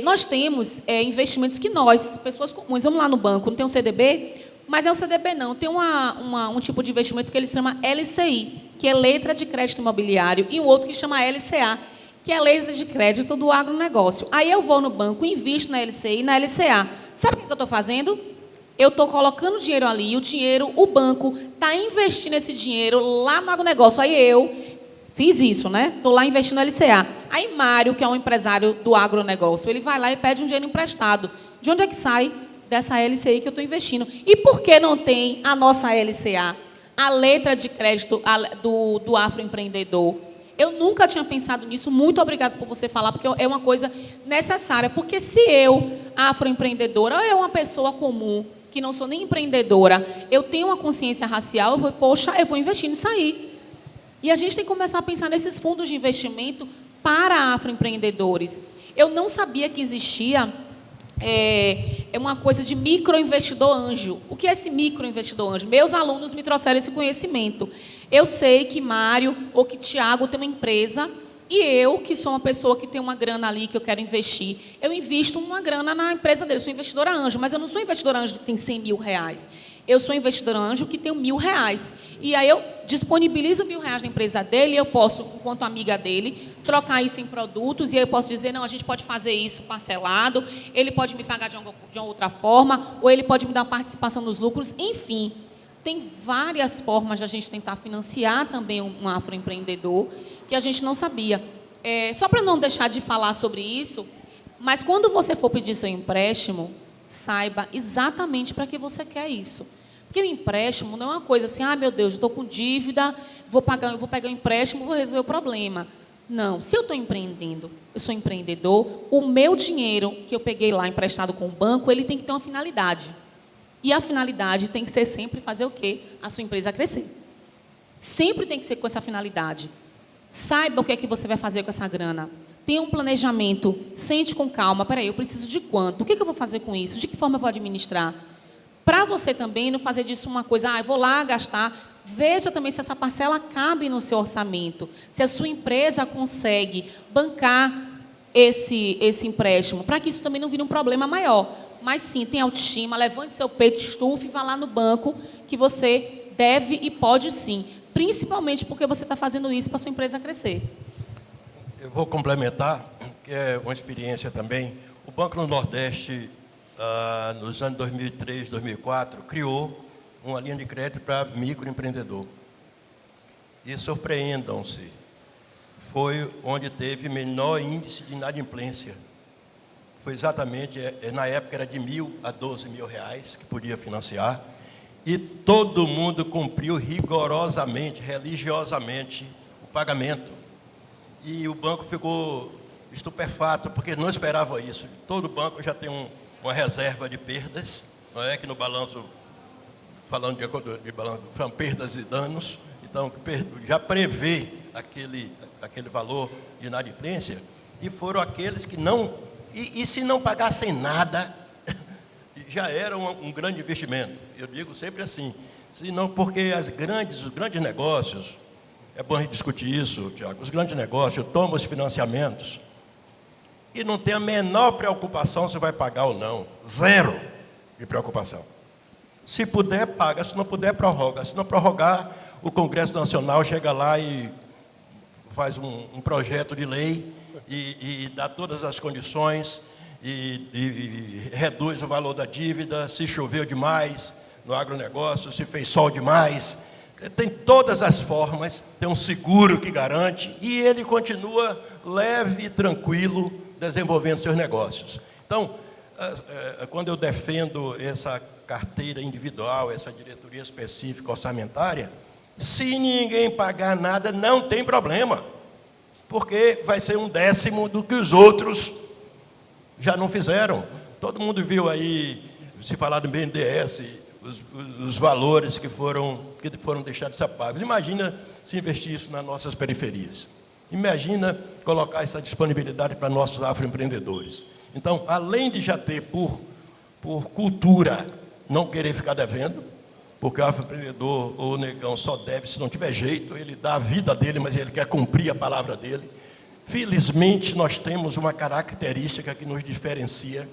Nós temos investimentos que nós, pessoas comuns, vamos lá no banco, não tem um CDB, mas é um CDB não, tem um tipo de investimento que ele chama LCI, que é letra de crédito imobiliário, e um outro que chama LCA, que é letra de crédito do agronegócio. Aí eu vou no banco, invisto na LCI e na LCA. Sabe o que eu estou fazendo? Eu estou colocando dinheiro ali, o banco está investindo esse dinheiro lá no agronegócio. Aí eu fiz isso, né? Estou lá investindo no LCA. Aí Mário, que é um empresário do agronegócio, ele vai lá e pede um dinheiro emprestado. De onde é que sai? Dessa LCI que eu estou investindo. E por que não tem a nossa LCA? A letra de crédito do afroempreendedor. Eu nunca tinha pensado nisso. Muito obrigada por você falar, porque é uma coisa necessária. Porque se eu, afroempreendedora, ou eu uma pessoa comum, que não sou nem empreendedora, eu tenho uma consciência racial, eu vou investir nisso aí. E a gente tem que começar a pensar nesses fundos de investimento para afroempreendedores. Eu não sabia que existia uma coisa de microinvestidor anjo. O que é esse microinvestidor anjo? Meus alunos me trouxeram esse conhecimento. Eu sei que Mário ou que Tiago tem uma empresa e eu, que sou uma pessoa que tem uma grana ali que eu quero investir, eu invisto uma grana na empresa dele. Eu sou investidora anjo, mas eu não sou investidora anjo que tem R$100.000. Eu sou investidora anjo que tem R$1.000. E aí eu disponibilizo R$1.000 na empresa dele e eu posso, enquanto amiga dele, trocar isso em produtos. E aí eu posso dizer, não, a gente pode fazer isso parcelado, ele pode me pagar de uma outra forma, ou ele pode me dar participação nos lucros. Enfim, tem várias formas de a gente tentar financiar também um afroempreendedor que a gente não sabia. Só para não deixar de falar sobre isso, mas quando você for pedir seu empréstimo, saiba exatamente para que você quer isso. Porque o empréstimo não é uma coisa assim, meu Deus, eu estou com dívida, vou pegar um empréstimo, vou resolver o problema. Não, se eu estou empreendendo, eu sou empreendedor, o meu dinheiro que eu peguei lá emprestado com o banco, ele tem que ter uma finalidade. E a finalidade tem que ser sempre fazer o quê? A sua empresa crescer. Sempre tem que ser com essa finalidade. Saiba o que é que você vai fazer com essa grana. Tenha um planejamento, sente com calma. Peraí, eu preciso de quanto? O que é que eu vou fazer com isso? De que forma eu vou administrar? Para você também não fazer disso uma coisa, eu vou lá gastar. Veja também se essa parcela cabe no seu orçamento. Se a sua empresa consegue bancar esse empréstimo, para que isso também não vire um problema maior. Mas sim, tenha autoestima, levante seu peito, estufe e vá lá no banco que você deve e pode sim. Principalmente porque você está fazendo isso para a sua empresa crescer. Eu vou complementar, que é uma experiência também. O Banco do Nordeste, nos anos 2003, 2004, criou uma linha de crédito para microempreendedor. E surpreendam-se, foi onde teve menor índice de inadimplência. Foi exatamente, na época era de R$1.000 a R$12.000 que podia financiar, e todo mundo cumpriu rigorosamente, religiosamente, o pagamento. E o banco ficou estupefato, porque não esperava isso. Todo banco já tem uma reserva de perdas, não é que no balanço, falando de balanço, são perdas e danos, então já prevê aquele valor de inadimplência, e foram aqueles que não, e se não pagassem nada, já era um grande investimento. Eu digo sempre assim, senão, porque os grandes negócios, é bom a gente discutir isso, Tiago, os grandes negócios tomam os financiamentos e não tem a menor preocupação se vai pagar ou não. Zero de preocupação. Se puder, paga. Se não puder, prorroga. Se não prorrogar, o Congresso Nacional chega lá e faz um projeto de lei e dá todas as condições e reduz o valor da dívida, se choveu demais no agronegócio, se fez sol demais. Tem todas as formas, tem um seguro que garante e ele continua leve e tranquilo desenvolvendo seus negócios. Então, quando eu defendo essa carteira individual, essa diretoria específica orçamentária, se ninguém pagar nada, não tem problema, porque vai ser 1/10 do que os outros já não fizeram. Todo mundo viu aí, se falar do BNDES, os valores que foram deixados de ser pagos. Imagina se investir isso nas nossas periferias. Imagina colocar essa disponibilidade para nossos afroempreendedores. Então, além de já ter, por cultura, não querer ficar devendo, porque o afroempreendedor ou o negão só deve se não tiver jeito, ele dá a vida dele, mas ele quer cumprir a palavra dele. Felizmente, nós temos uma característica que nos diferencia,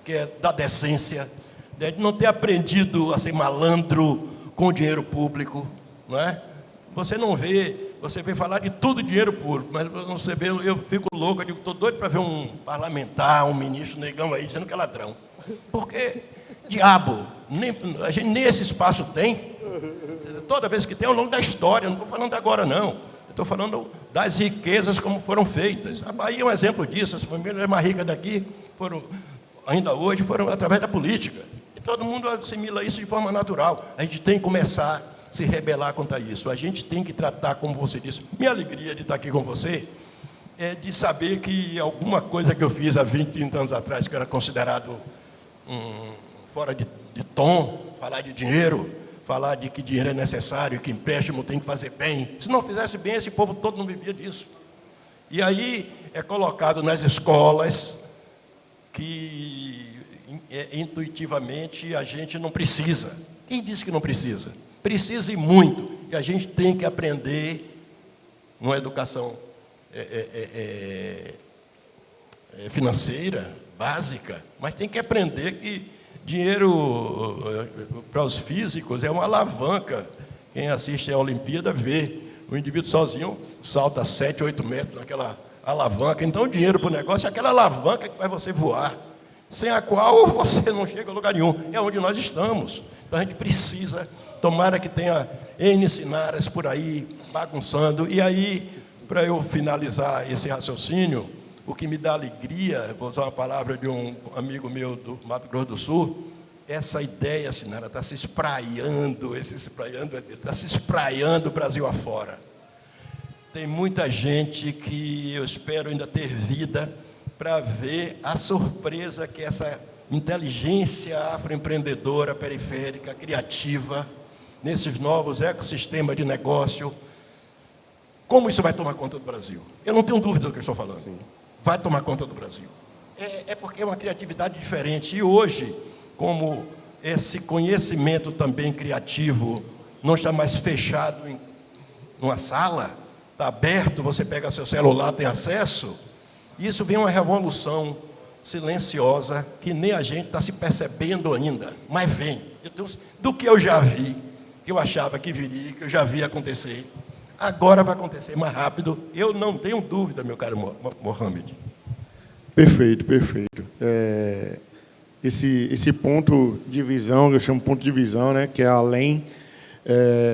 que é da decência, de não ter aprendido a ser malandro com o dinheiro público, não é? Você não vê, você vê falar de tudo dinheiro público, mas você vê, eu fico louco, eu digo, estou doido para ver um parlamentar, um ministro negão aí dizendo que é ladrão. Porque, diabo, a gente nem esse espaço tem. Toda vez que tem, ao longo da história, não estou falando de agora, não. Estou falando das riquezas como foram feitas. A Bahia é um exemplo disso, as famílias mais ricas daqui ainda hoje foram através da política. E todo mundo assimila isso de forma natural. A gente tem que começar a se rebelar contra isso. A gente tem que tratar, como você disse, minha alegria de estar aqui com você é de saber que alguma coisa que eu fiz há 20, 30 anos atrás, que era considerado fora de tom, falar de dinheiro, falar de que dinheiro é necessário, que empréstimo tem que fazer bem. Se não fizesse bem, esse povo todo não vivia disso. E aí é colocado nas escolas que intuitivamente a gente não precisa. Quem disse que não precisa? Precisa e muito. E a gente tem que aprender numa educação financeira, básica, mas tem que aprender que dinheiro para os físicos é uma alavanca. Quem assiste à Olimpíada vê o indivíduo sozinho salta 7, 8 metros naquela alavanca. Então, o dinheiro para o negócio é aquela alavanca que faz você voar, sem a qual você não chega a lugar nenhum. É onde nós estamos. Então, a gente precisa, tomara que tenha N sinaras por aí, bagunçando. E aí, para eu finalizar esse raciocínio, o que me dá alegria, vou usar uma palavra de um amigo meu do Mato Grosso do Sul, essa ideia, Sinara, está se espraiando, está se espraiando o Brasil afora. tem muita gente que eu espero ainda ter vida para ver a surpresa que essa inteligência afroempreendedora, periférica, criativa, nesses novos ecossistemas de negócio, como isso vai tomar conta do Brasil? Eu não tenho dúvida do que eu estou falando. Sim. Vai tomar conta do Brasil. É porque é uma criatividade diferente. E hoje, como esse conhecimento também criativo não está mais fechado em uma sala, está aberto, você pega seu celular, tem acesso, isso vem uma revolução silenciosa que nem a gente está se percebendo ainda, mas vem. Do que eu já vi, que eu achava que viria, que eu já vi acontecer, agora vai acontecer mais rápido, eu não tenho dúvida, meu caro Mohamed. Perfeito, perfeito. Esse ponto de visão, que eu chamo ponto de visão, né, que é além,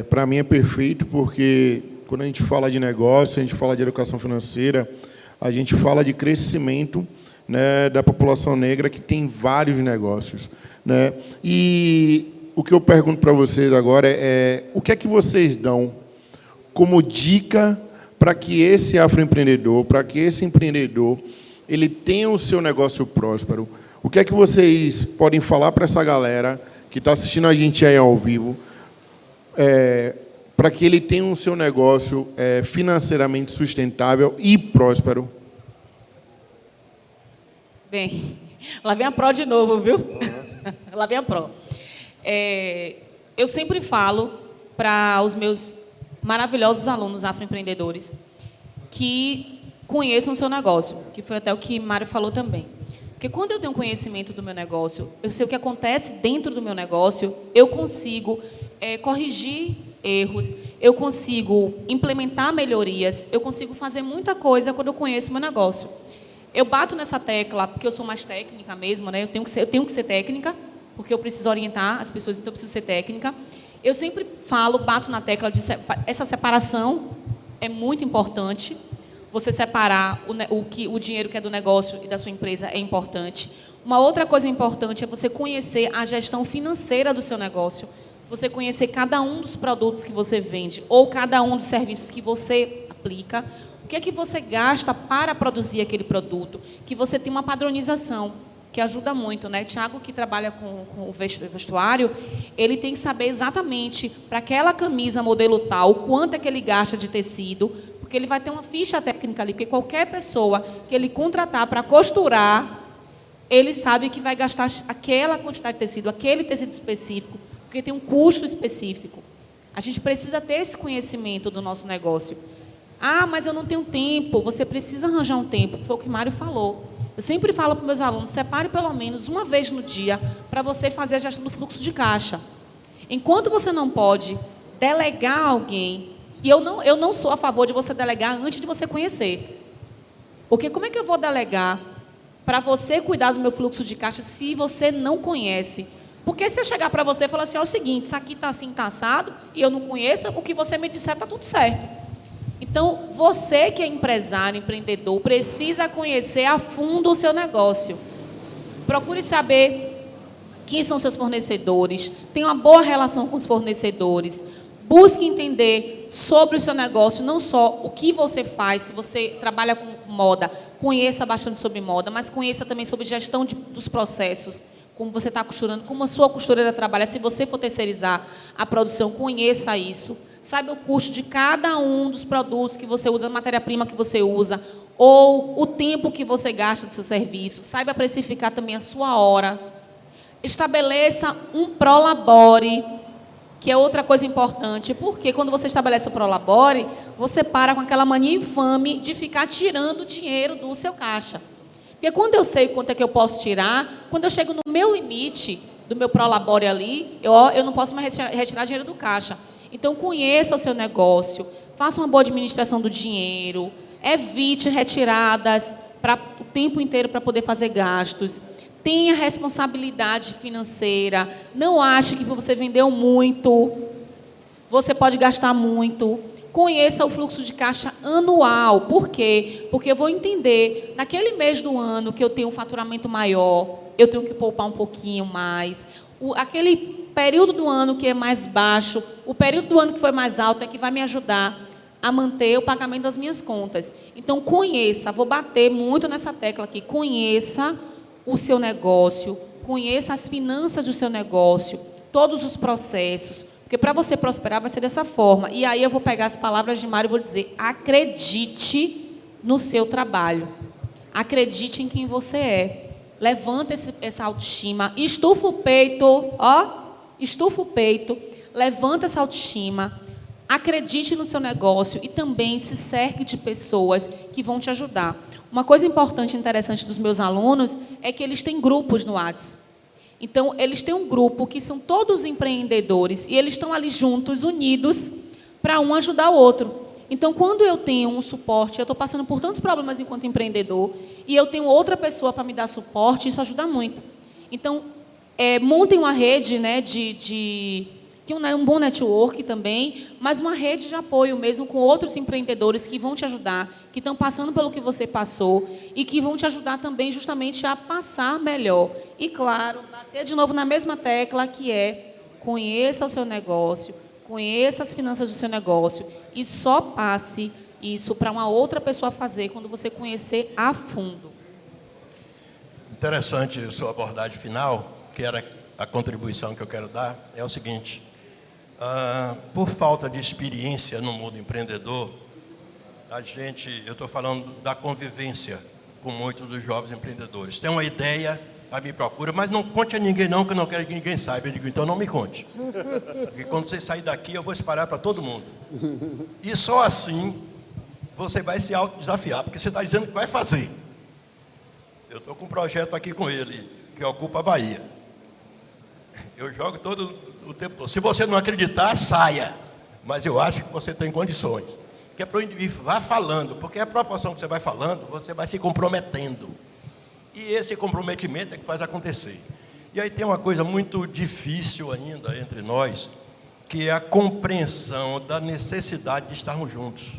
para mim é perfeito, porque quando a gente fala de negócio, a gente fala de educação financeira, a gente fala de crescimento, né, da população negra, que tem vários negócios, né? E o que eu pergunto para vocês agora o que é que vocês dão como dica para que esse afroempreendedor, para que esse empreendedor, ele tenha o seu negócio próspero? O que é que vocês podem falar para essa galera que está assistindo a gente aí ao vivo, para que ele tenha o seu negócio financeiramente sustentável e próspero? Bem, lá vem a Pro de novo, viu? Lá vem a Pro. Eu sempre falo para os meus maravilhosos alunos afroempreendedores que conheçam o seu negócio, que foi até o que Mário falou também. Porque quando eu tenho conhecimento do meu negócio, eu sei o que acontece dentro do meu negócio, eu consigo corrigir erros, eu consigo implementar melhorias, eu consigo fazer muita coisa quando eu conheço o meu negócio. Eu bato nessa tecla porque eu sou mais técnica mesmo, né? Eu tenho que ser técnica, porque eu preciso orientar as pessoas, então eu preciso ser técnica. Eu sempre bato na tecla de essa separação é muito importante. Você separar o dinheiro que é do negócio e da sua empresa é importante. Uma outra coisa importante é você conhecer a gestão financeira do seu negócio, você conhecer cada um dos produtos que você vende ou cada um dos serviços que você aplica. O que é que você gasta para produzir aquele produto? Que você tem uma padronização, que ajuda muito, né? Tiago, que trabalha com o vestuário, ele tem que saber exatamente para aquela camisa modelo tal, o quanto é que ele gasta de tecido, porque ele vai ter uma ficha técnica ali, porque qualquer pessoa que ele contratar para costurar, ele sabe que vai gastar aquela quantidade de tecido, aquele tecido específico, porque tem um custo específico. A gente precisa ter esse conhecimento do nosso negócio. Ah, mas eu não tenho tempo. Você precisa arranjar um tempo. Foi o que Mário falou. Eu sempre falo para os meus alunos, separe pelo menos uma vez no dia para você fazer a gestão do fluxo de caixa. Enquanto você não pode delegar a alguém, e eu não sou a favor de você delegar antes de você conhecer. Porque como é que eu vou delegar para você cuidar do meu fluxo de caixa se você não conhece? Porque se eu chegar para você e falar assim, é o seguinte, isso aqui está assim, está assado, e eu não conheço, o que você me disser está tudo certo. Então, você que é empresário, empreendedor, precisa conhecer a fundo o seu negócio. Procure saber quem são seus fornecedores, tenha uma boa relação com os fornecedores, busque entender sobre o seu negócio, não só o que você faz, se você trabalha com moda, conheça bastante sobre moda, mas conheça também sobre gestão dos processos, como você está costurando, como a sua costureira trabalha, se você for terceirizar a produção, conheça isso. Saiba o custo de cada um dos produtos que você usa, a matéria-prima que você usa, ou o tempo que você gasta do seu serviço. Saiba precificar também a sua hora. Estabeleça um prolabore, que é outra coisa importante, porque quando você estabelece o prolabore, você para com aquela mania infame de ficar tirando dinheiro do seu caixa. Porque quando eu sei quanto é que eu posso tirar, quando eu chego no meu limite do meu prolabore ali, eu não posso mais retirar dinheiro do caixa. Então, conheça o seu negócio, faça uma boa administração do dinheiro, evite retiradas o tempo inteiro para poder fazer gastos, tenha responsabilidade financeira, não ache que você vendeu muito, você pode gastar muito. Conheça o fluxo de caixa anual. Por quê? Porque eu vou entender, naquele mês do ano que eu tenho um faturamento maior, eu tenho que poupar um pouquinho mais. Aquele período do ano que é mais baixo, o período do ano que foi mais alto é que vai me ajudar a manter o pagamento das minhas contas. Então, conheça, vou bater muito nessa tecla aqui, conheça o seu negócio, conheça as finanças do seu negócio, todos os processos, porque para você prosperar vai ser dessa forma. E aí eu vou pegar as palavras de Mário e vou dizer, acredite no seu trabalho, acredite em quem você é, levanta essa autoestima, estufa o peito, estufa o peito, levanta essa autoestima, acredite no seu negócio e também se cerque de pessoas que vão te ajudar. Uma coisa importante e interessante dos meus alunos é que eles têm grupos no WhatsApp. Então, eles têm um grupo que são todos empreendedores e eles estão ali juntos, unidos, para um ajudar o outro. Então, quando eu tenho um suporte, eu estou passando por tantos problemas enquanto empreendedor e eu tenho outra pessoa para me dar suporte, isso ajuda muito. Então, montem uma rede, né, que é um bom network também, mas uma rede de apoio mesmo com outros empreendedores que vão te ajudar, que estão passando pelo que você passou e que vão te ajudar também justamente a passar melhor. E, claro, bater de novo na mesma tecla que é conheça o seu negócio, conheça as finanças do seu negócio e só passe isso para uma outra pessoa fazer quando você conhecer a fundo. Interessante a sua abordagem final, que era a contribuição que eu quero dar, é o seguinte. Por falta de experiência no mundo empreendedor, eu estou falando da convivência com muitos dos jovens empreendedores. Tem uma ideia, me procura, mas não conte a ninguém não, que eu não quero que ninguém saiba. Eu digo, então não me conte. Porque quando você sair daqui, eu vou espalhar para todo mundo. E só assim você vai se autodesafiar, porque você está dizendo que vai fazer. Eu estou com um projeto aqui com ele, que ocupa a Bahia. Eu jogo todo o tempo todo. Se você não acreditar, saia. Mas eu acho que você tem condições. Que é para o indivíduo, vá falando, porque a proporção que você vai falando, você vai se comprometendo. E esse comprometimento é que faz acontecer. E aí tem uma coisa muito difícil ainda entre nós, que é a compreensão da necessidade de estarmos juntos.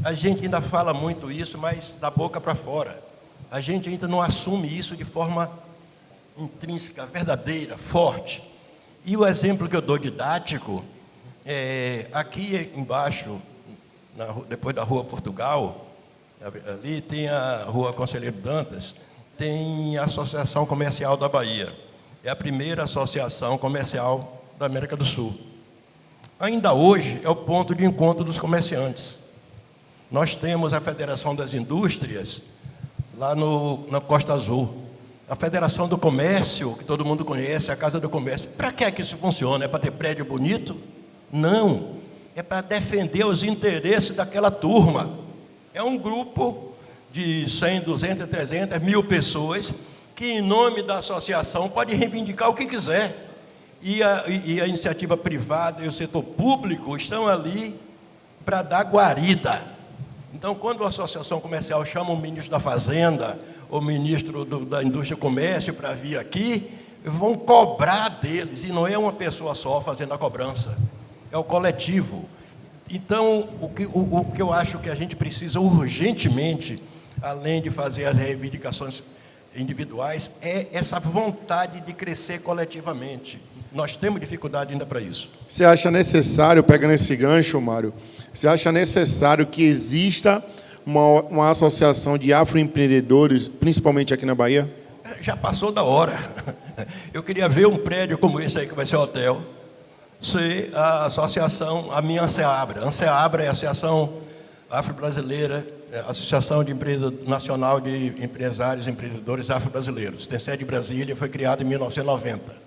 A gente ainda fala muito isso, mas da boca para fora. A gente ainda não assume isso de forma intrínseca, verdadeira, forte. E o exemplo que eu dou didático, aqui embaixo, depois da Rua Portugal, ali tem a Rua Conselheiro Dantas, tem a Associação Comercial da Bahia. É a primeira associação comercial da América do Sul. Ainda hoje é o ponto de encontro dos comerciantes. Nós temos a Federação das Indústrias lá na Costa Azul. A Federação do Comércio, que todo mundo conhece, a Casa do Comércio. Para que é que isso funciona? É para ter prédio bonito? Não. É para defender os interesses daquela turma. É um grupo de 100, 200, 300, 1000 pessoas que, em nome da associação, pode reivindicar o que quiser. E a iniciativa privada e o setor público estão ali para dar guarida. Então, quando a associação comercial chama o ministro da Fazenda, o ministro da Indústria e Comércio para vir aqui, vão cobrar deles, e não é uma pessoa só fazendo a cobrança, é o coletivo. Então, o que eu acho que a gente precisa urgentemente, além de fazer as reivindicações individuais, é essa vontade de crescer coletivamente. Nós temos dificuldade ainda para isso. Você acha necessário, pegando esse gancho, Mário, você acha necessário que exista uma associação de afroempreendedores, principalmente aqui na Bahia? Já passou da hora. Eu queria ver um prédio como esse aí, que vai ser hotel, ser a associação, a minha ANSEABRA. A ANSEABRA é a Associação Afro-Brasileira, Associação Nacional de Empresários e Empreendedores Afro-Brasileiros. Tem sede em Brasília, foi criada em 1990.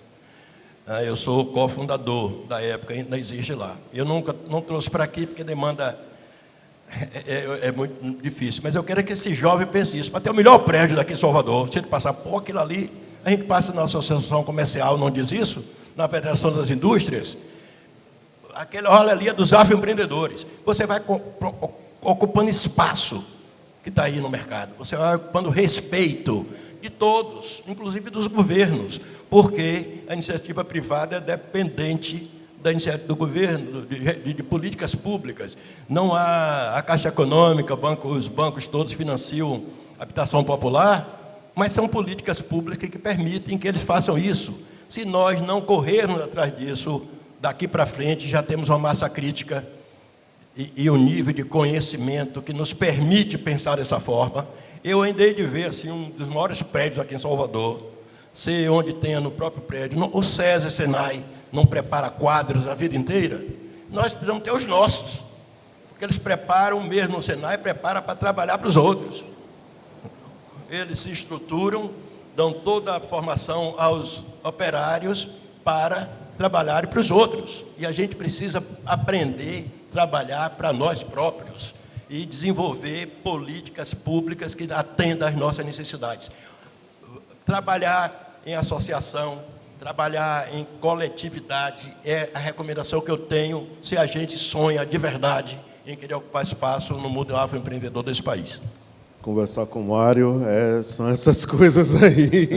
Eu sou cofundador da época, ainda existe lá. Eu não trouxe para aqui, porque demanda é muito difícil. Mas eu quero que esse jovem pense isso. Para ter o melhor prédio daqui em Salvador, se ele passar por aquilo ali, a gente passa na associação comercial, não diz isso? Na Federação das Indústrias, aquela rola ali é dos afroempreendedores. Você vai ocupando espaço que está aí no mercado. Você vai ocupando respeito de todos, inclusive dos governos, porque a iniciativa privada é dependente da iniciativa do governo, de políticas públicas. Não há a Caixa Econômica, os bancos todos financiam a habitação popular, mas são políticas públicas que permitem que eles façam isso. Se nós não corrermos atrás disso, daqui para frente já temos uma massa crítica e o nível de conhecimento que nos permite pensar dessa forma. Eu ainda hei de ver assim, um dos maiores prédios aqui em Salvador, ser onde tenha no próprio prédio. O SESI e Senai não prepara quadros a vida inteira. Nós precisamos ter os nossos, porque eles preparam mesmo no Senai, prepara para trabalhar para os outros. Eles se estruturam, dão toda a formação aos operários para trabalharem para os outros. E a gente precisa aprender a trabalhar para nós próprios e desenvolver políticas públicas que atendam às nossas necessidades. Trabalhar em associação, trabalhar em coletividade é a recomendação que eu tenho se a gente sonha de verdade em querer ocupar espaço no mundo afroempreendedor desse país. Conversar com o Mário, são essas coisas aí.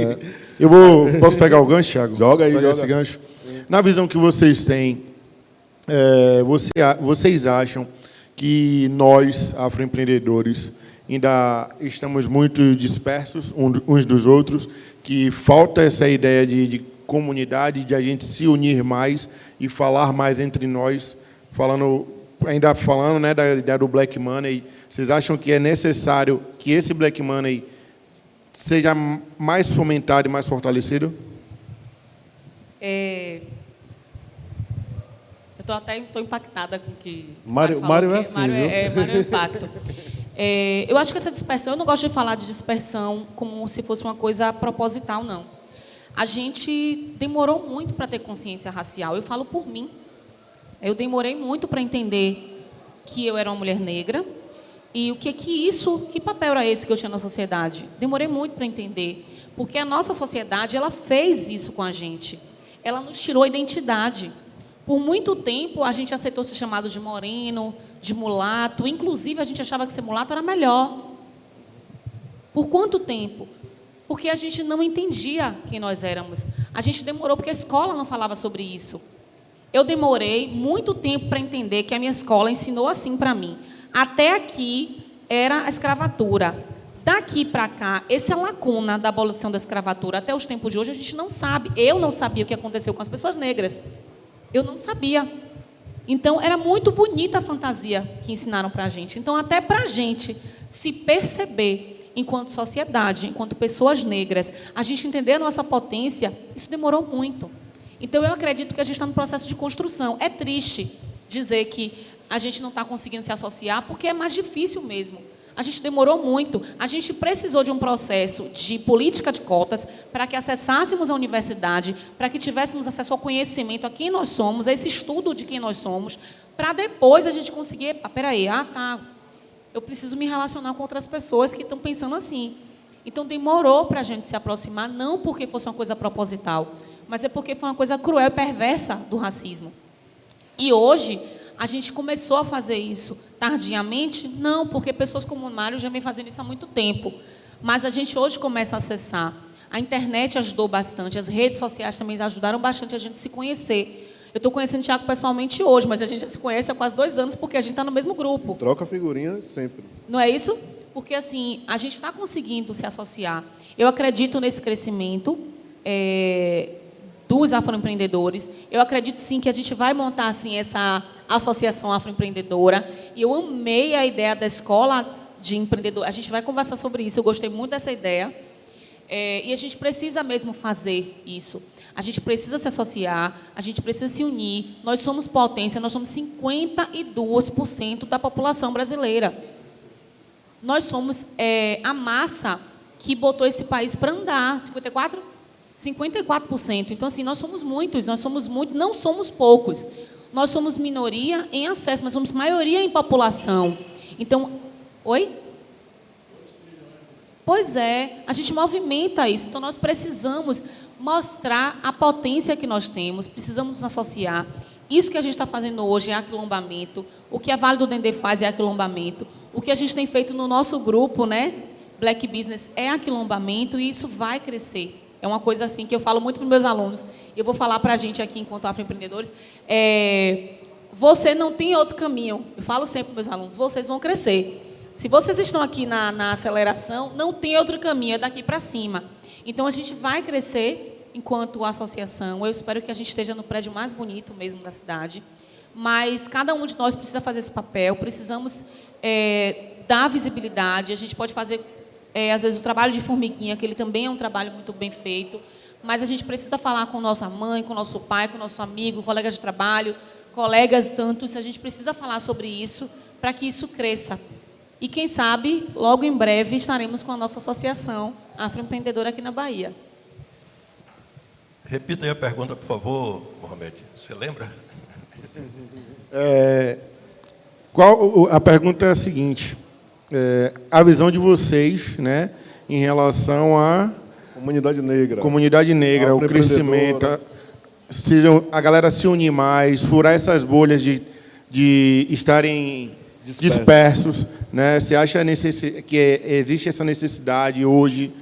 Posso pegar o gancho, Thiago? Joga aí, joga. Esse gancho. Na visão que vocês têm, vocês acham que nós, afroempreendedores, ainda estamos muito dispersos uns dos outros, que falta essa ideia de comunidade, de a gente se unir mais e falar mais entre nós, ainda falando, né, da ideia do Black Money. Vocês acham que é necessário que esse Black Money seja mais fomentado e mais fortalecido? Eu estou impactada com o que Mário é assim, Mário viu? Mário é impacto. Eu acho que essa dispersão, eu não gosto de falar de dispersão como se fosse uma coisa proposital, não. A gente demorou muito para ter consciência racial. Eu falo por mim. Eu demorei muito para entender que eu era uma mulher negra e que papel era esse que eu tinha na sociedade. Demorei muito para entender, porque a nossa sociedade, ela fez isso com a gente. Ela nos tirou a identidade. Por muito tempo, a gente aceitou ser chamado de moreno, de mulato. Inclusive, a gente achava que ser mulato era melhor. Por quanto tempo? Porque a gente não entendia quem nós éramos. A gente demorou porque a escola não falava sobre isso. Eu demorei muito tempo para entender que a minha escola ensinou assim para mim. Até aqui era a escravatura. Daqui para cá, essa lacuna da abolição da escravatura, até os tempos de hoje, a gente não sabe. Eu não sabia o que aconteceu com as pessoas negras. Eu não sabia. Então, era muito bonita a fantasia que ensinaram para a gente. Então, até para a gente se perceber enquanto sociedade, enquanto pessoas negras, a gente entender a nossa potência, isso demorou muito. Então, eu acredito que a gente está no processo de construção. É triste dizer que a gente não está conseguindo se associar, porque é mais difícil mesmo. A gente demorou muito. A gente precisou de um processo de política de cotas para que acessássemos a universidade, para que tivéssemos acesso ao conhecimento, a quem nós somos, a esse estudo de quem nós somos, para depois a gente conseguir... eu preciso me relacionar com outras pessoas que estão pensando assim. Então, demorou para a gente se aproximar, não porque fosse uma coisa proposital, mas é porque foi uma coisa cruel e perversa do racismo. E hoje... a gente começou a fazer isso tardiamente? Não, porque pessoas como o Mário já vem fazendo isso há muito tempo. Mas a gente hoje começa a acessar. A internet ajudou bastante, as redes sociais também ajudaram bastante a gente se conhecer. Eu estou conhecendo o Thiago pessoalmente hoje, mas a gente já se conhece há quase 2 anos, porque a gente está no mesmo grupo. Troca figurinha sempre. Não é isso? Porque, assim, a gente está conseguindo se associar. Eu acredito nesse crescimento dos afroempreendedores. Eu acredito, sim, que a gente vai montar, assim, essa associação afroempreendedora. E eu amei a ideia da escola de empreendedor. A gente vai conversar sobre isso. Eu gostei muito dessa ideia. E a gente precisa mesmo fazer isso. A gente precisa se associar, a gente precisa se unir. Nós somos potência, nós somos 52% da população brasileira. Nós somos a massa que botou esse país para andar. 54%. Então, assim, nós somos muitos, não somos poucos. Nós somos minoria em acesso, mas somos maioria em população. Então, oi? Pois é, a gente movimenta isso. Então, nós precisamos mostrar a potência que nós temos, precisamos nos associar. Isso que a gente está fazendo hoje é aquilombamento. O que a Vale do Dendê faz é aquilombamento. O que a gente tem feito no nosso grupo, né, Black Business, é aquilombamento, e isso vai crescer. É uma coisa assim que eu falo muito para os meus alunos. Eu vou falar para a gente aqui, enquanto afroempreendedores. Você não tem outro caminho. Eu falo sempre para os meus alunos, vocês vão crescer. Se vocês estão aqui na aceleração, não tem outro caminho, é daqui para cima. Então, a gente vai crescer enquanto associação. Eu espero que a gente esteja no prédio mais bonito mesmo da cidade, mas cada um de nós precisa fazer esse papel, precisamos dar visibilidade. A gente pode fazer, às vezes, o trabalho de formiguinha, que ele também é um trabalho muito bem feito, mas a gente precisa falar com nossa mãe, com nosso pai, com nosso amigo, colegas de trabalho, colegas tantos. A gente precisa falar sobre isso para que isso cresça. E, quem sabe, logo em breve, estaremos com a nossa associação afroempreendedora aqui na Bahia. Repita aí a pergunta, por favor, Mohamed. Você lembra? A pergunta é a seguinte: a visão de vocês, né, em relação à Comunidade negra, o crescimento, a galera se unir mais, furar essas bolhas de estarem dispersos, né? Você acha que existe essa necessidade hoje?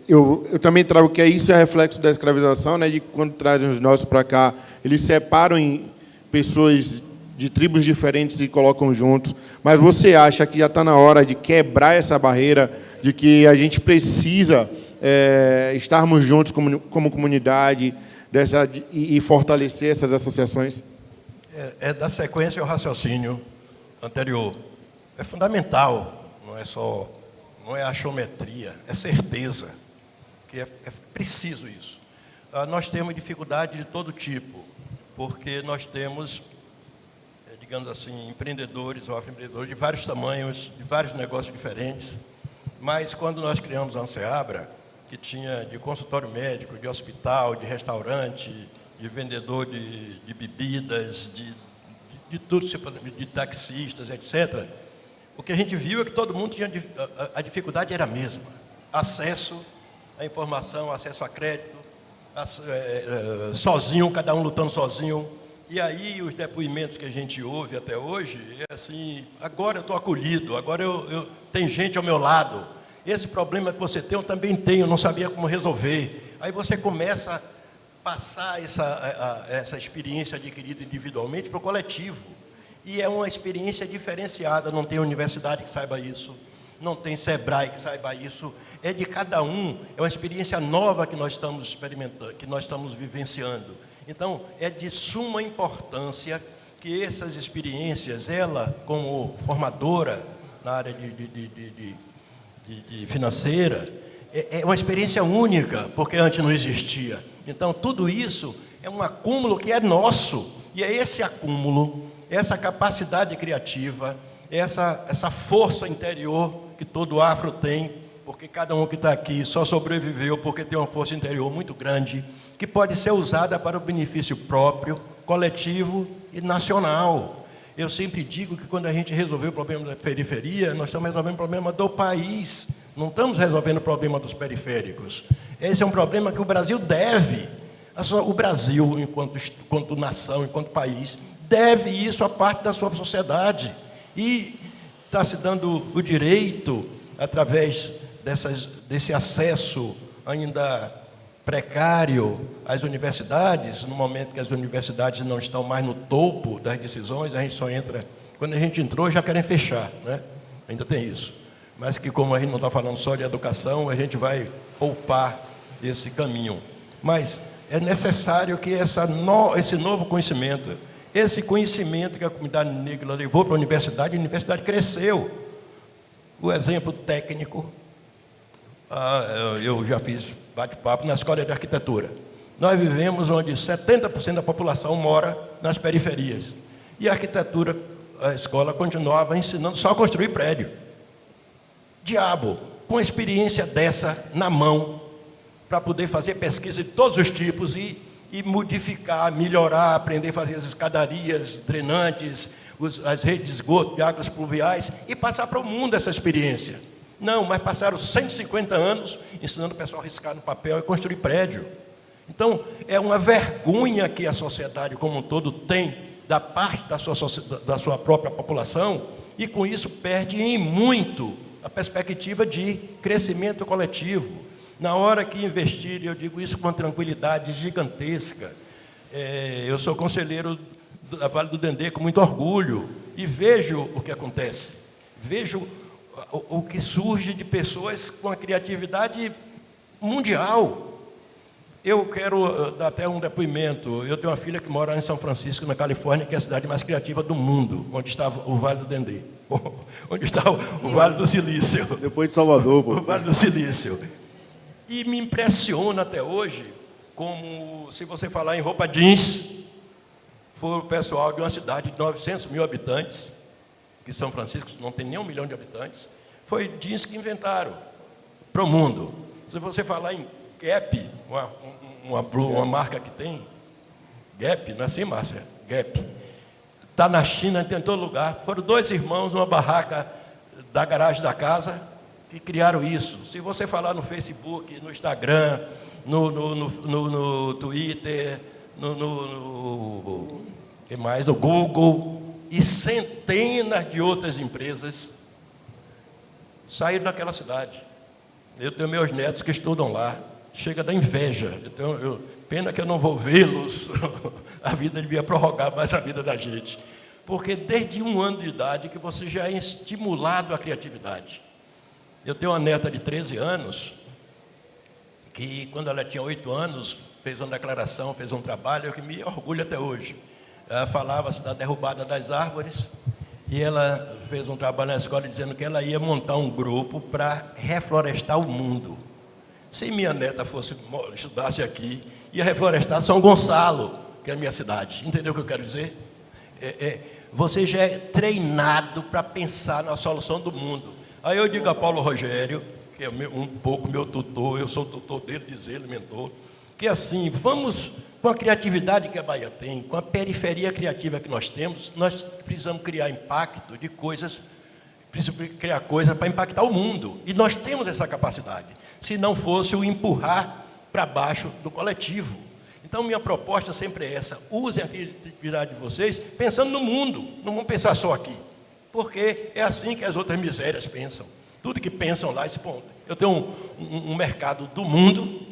Eu também trago que isso é reflexo da escravização, né? De quando trazem os nossos para cá, eles separam em pessoas de tribos diferentes e colocam juntos. Mas você acha que já está na hora de quebrar essa barreira, de que a gente precisa estarmos juntos como comunidade e fortalecer essas associações? É da sequência ao raciocínio anterior. É fundamental, não é achometria, é certeza, que é preciso isso. Nós temos dificuldade de todo tipo, porque nós temos, digamos assim, empreendedores ou afroempreendedores de vários tamanhos, de vários negócios diferentes, mas quando nós criamos a Anseabra, que tinha de consultório médico, de hospital, de restaurante, de vendedor de bebidas, de tudo, de taxistas, etc., o que a gente viu é que todo mundo tinha... A dificuldade era a mesma. Acesso à informação, acesso a crédito, sozinho, cada um lutando sozinho. E aí os depoimentos que a gente ouve até hoje, é assim, agora eu estou acolhido, agora tem gente ao meu lado. Esse problema que você tem, eu também tenho, não sabia como resolver. Aí você começa a passar essa experiência adquirida individualmente para o coletivo. E é uma experiência diferenciada, não tem universidade que saiba isso, não tem Sebrae que saiba isso, é de cada um, é uma experiência nova que nós estamos experimentando, que nós estamos vivenciando. Então, é de suma importância que essas experiências, ela, como formadora na área de financeira, é uma experiência única, porque antes não existia. Então, tudo isso é um acúmulo que é nosso, e é esse acúmulo, essa capacidade criativa, essa força interior que todo afro tem, porque cada um que está aqui só sobreviveu porque tem uma força interior muito grande, que pode ser usada para o benefício próprio, coletivo e nacional. Eu sempre digo que quando a gente resolveu o problema da periferia, nós estamos resolvendo o problema do país, não estamos resolvendo o problema dos periféricos. Esse é um problema que o Brasil deve, o Brasil, enquanto nação, enquanto país, deve isso a parte da sua sociedade. E está se dando o direito, através desse acesso ainda precário às universidades, no momento que as universidades não estão mais no topo das decisões, a gente só entra... Quando a gente entrou, já querem fechar, né? Ainda tem isso. Mas que, como a gente não está falando só de educação, a gente vai poupar esse caminho. Mas é necessário que esse novo conhecimento, esse conhecimento que a comunidade negra levou para a universidade cresceu. O exemplo técnico, eu já fiz bate-papo na Escola de Arquitetura. Nós vivemos onde 70% da população mora nas periferias. E a arquitetura, a escola continuava ensinando só a construir prédio. Diabo, com experiência dessa na mão, para poder fazer pesquisa de todos os tipos e modificar, melhorar, aprender a fazer as escadarias drenantes, as redes de esgoto, de águas pluviais, e passar para o mundo essa experiência. Não, mas passaram 150 anos ensinando o pessoal a riscar no papel e construir prédio. Então, é uma vergonha que a sociedade como um todo tem da parte da sua própria população, e com isso perde em muito a perspectiva de crescimento coletivo. Na hora que investir, eu digo isso com uma tranquilidade gigantesca, eu sou conselheiro da Vale do Dendê com muito orgulho, e vejo o que acontece, vejo o que surge de pessoas com a criatividade mundial. Eu quero dar até um depoimento. Eu tenho uma filha que mora em São Francisco, na Califórnia, que é a cidade mais criativa do mundo, onde está o Vale do Dendê, onde está o Vale do Silício. Depois de Salvador, pô. O Vale do Silício. E me impressiona até hoje, como se você falar em roupa jeans, foi o pessoal de uma cidade de 900 mil habitantes, que São Francisco não tem nem 1 milhão de habitantes, foi jeans que inventaram para o mundo. Se você falar em Gap, uma marca que tem, Gap, não é assim, Márcia? Gap. Está na China, tem em todo lugar. Foram 2 irmãos numa barraca da garagem da casa que criaram isso. Se você falar no Facebook, no Instagram, no Twitter, que mais? No Google, e centenas de outras empresas saíram daquela cidade. Eu tenho meus netos que estudam lá. Chega da inveja. Pena que eu não vou vê-los. A vida devia prorrogar mais a vida da gente. Porque desde 1 ano de idade que você já é estimulado à criatividade. Eu tenho uma neta de 13 anos, que quando ela tinha 8 anos, fez uma declaração, fez um trabalho que me orgulha até hoje. Ela falava-se da derrubada das árvores, e ela fez um trabalho na escola dizendo que ela ia montar um grupo para reflorestar o mundo. Se minha neta estudasse aqui, ia reflorestar São Gonçalo, que é a minha cidade. Entendeu o que eu quero dizer? Você já é treinado para pensar na solução do mundo. Aí eu digo a Paulo Rogério, que é um pouco meu tutor, eu sou tutor dele, diz ele, mentor, que assim, vamos com a criatividade que a Bahia tem, com a periferia criativa que nós temos, nós precisamos criar impacto de coisas, precisamos criar coisas para impactar o mundo. E nós temos essa capacidade, se não fosse o empurrar para baixo do coletivo. Então, minha proposta sempre é essa: usem a criatividade de vocês pensando no mundo, não vão pensar só aqui. Porque é assim que as outras misérias pensam. Tudo que pensam lá, esse ponto. Eu tenho um mercado do mundo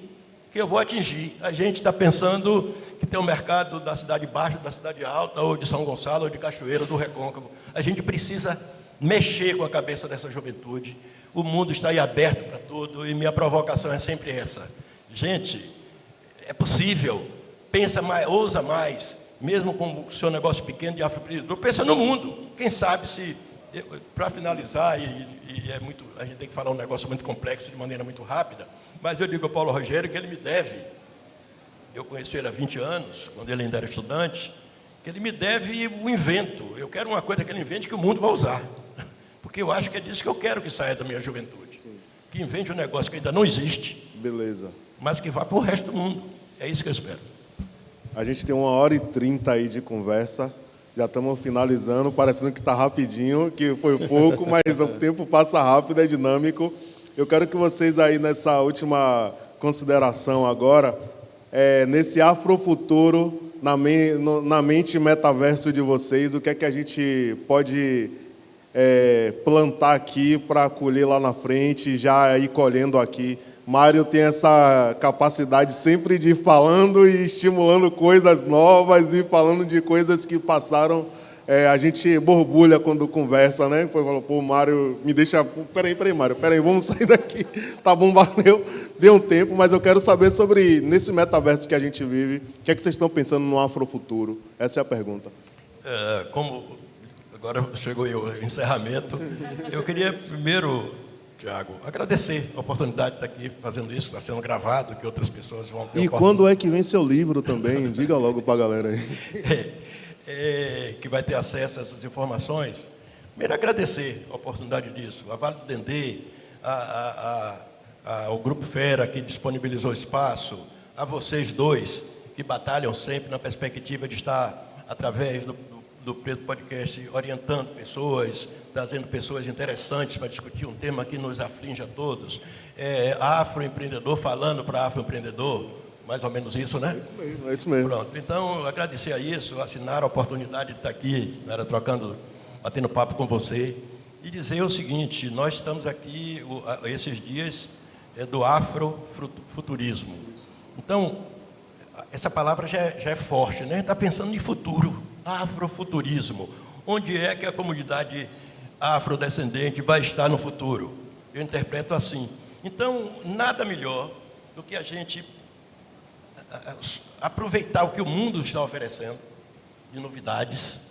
que eu vou atingir. A gente está pensando que tem um mercado da cidade baixa, da cidade alta, ou de São Gonçalo, ou de Cachoeira, do Recôncavo. A gente precisa mexer com a cabeça dessa juventude. O mundo está aí aberto para tudo, e minha provocação é sempre essa. Gente, é possível. Pensa mais, ousa mais. Mesmo com o seu negócio pequeno de afroempreendedor, pensa no mundo. Quem sabe se, para finalizar, a gente tem que falar um negócio muito complexo de maneira muito rápida, mas eu digo ao Paulo Rogério que ele me deve, eu conheci ele há 20 anos, quando ele ainda era estudante, que ele me deve o invento. Eu quero uma coisa que ele invente que o mundo vai usar, porque eu acho que é disso que eu quero que saia da minha juventude. Sim. Que invente um negócio que ainda não existe, beleza, mas que vá para o resto do mundo. É isso que eu espero. A gente tem 1h30 aí de conversa, já estamos finalizando, parecendo que está rapidinho, que foi pouco, mas o tempo passa rápido, é dinâmico. Eu quero que vocês aí, nessa última consideração agora, nesse afrofuturo, na mente metaverso de vocês, o que é que a gente pode plantar aqui para colher lá na frente, já ir colhendo aqui. Mário tem essa capacidade sempre de ir falando e estimulando coisas novas e falando de coisas que passaram. A gente borbulha quando conversa, né? Foi falou, pô, Mário, me deixa... Peraí, Mário, vamos sair daqui. Tá bom, valeu. Deu um tempo, mas eu quero saber sobre, nesse metaverso que a gente vive, o que é que vocês estão pensando no afrofuturo? Essa é a pergunta. Como agora chegou o encerramento, eu queria primeiro... Tiago, agradecer a oportunidade de estar aqui fazendo isso, está sendo gravado, que outras pessoas vão ter. E quando é que vem seu livro também? Diga logo para a galera aí. Que vai ter acesso a essas informações. Primeiro, agradecer a oportunidade disso. A Vale do Dendê, ao Grupo Fera, que disponibilizou espaço, a vocês dois, que batalham sempre na perspectiva de estar, através do Preto Podcast, orientando pessoas, trazendo pessoas interessantes para discutir um tema que nos aflige a todos. Afroempreendedor falando para afroempreendedor, mais ou menos isso, né? É isso mesmo. Pronto, então, agradecer a isso, assinar a oportunidade de estar aqui, batendo papo com você, e dizer o seguinte: nós estamos aqui, esses dias, do afrofuturismo. Então, essa palavra já é forte, né? Está pensando em futuro. Afrofuturismo. Onde é que a comunidade afrodescendente vai estar no futuro? Eu interpreto assim. Então, nada melhor do que a gente aproveitar o que o mundo está oferecendo, de novidades,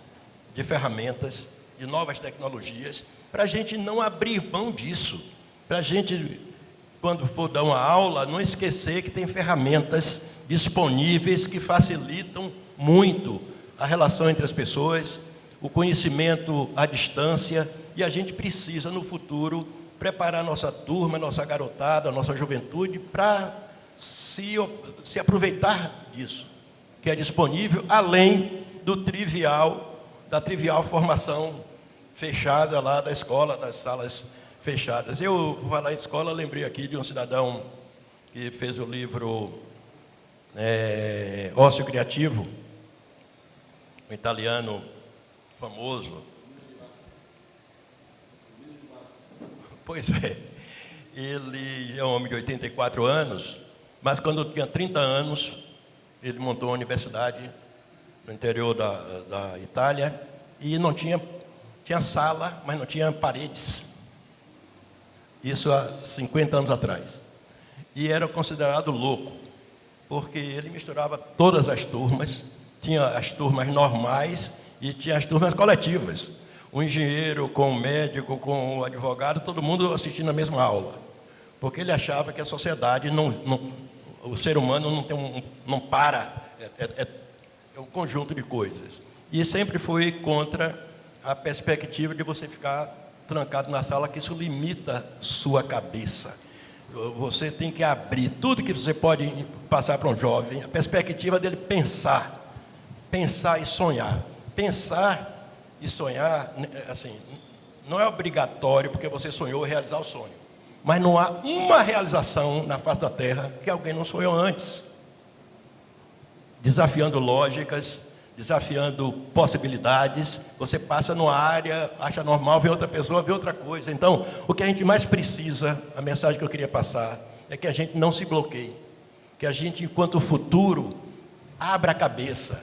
de ferramentas, de novas tecnologias, para a gente não abrir mão disso, para a gente, quando for dar uma aula, não esquecer que tem ferramentas disponíveis que facilitam muito a relação entre as pessoas, o conhecimento à distância, e a gente precisa, no futuro, preparar nossa turma, nossa garotada, nossa juventude para se aproveitar disso, que é disponível, além da trivial formação fechada lá da escola, das salas fechadas. Eu, por falar em escola, lembrei aqui de um cidadão que fez o livro Ócio Criativo, um italiano famoso. Pois é, ele é um homem de 84 anos, mas quando tinha 30 anos, ele montou uma universidade no interior da Itália, e não tinha sala, mas não tinha paredes. Isso há 50 anos atrás. E era considerado louco, porque ele misturava todas as turmas, tinha as turmas normais e tinha as turmas coletivas. O engenheiro com o médico, com o advogado, todo mundo assistindo a mesma aula. Porque ele achava que a sociedade, o ser humano não para, é um conjunto de coisas. E sempre foi contra a perspectiva de você ficar trancado na sala, que isso limita sua cabeça. Você tem que abrir tudo que você pode passar para um jovem, a perspectiva dele pensar e sonhar. Pensar e sonhar, assim, não é obrigatório porque você sonhou realizar o sonho. Mas não há uma realização na face da Terra que alguém não sonhou antes. Desafiando lógicas, desafiando possibilidades, você passa numa área, acha normal, vê outra pessoa, vê outra coisa. Então, o que a gente mais precisa, a mensagem que eu queria passar, é que a gente não se bloqueie, que a gente, enquanto futuro, abra a cabeça,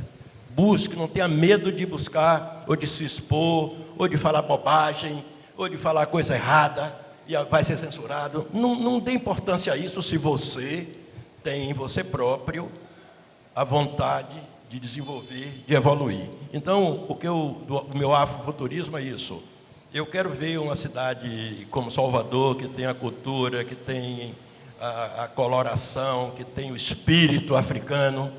busque, não tenha medo de buscar, ou de se expor, ou de falar bobagem, ou de falar coisa errada, e vai ser censurado. Não dê importância a isso se você tem em você próprio a vontade de desenvolver, de evoluir. Então, o meu afrofuturismo é isso. Eu quero ver uma cidade como Salvador, que tem a cultura, que tem a coloração, que tem o espírito africano.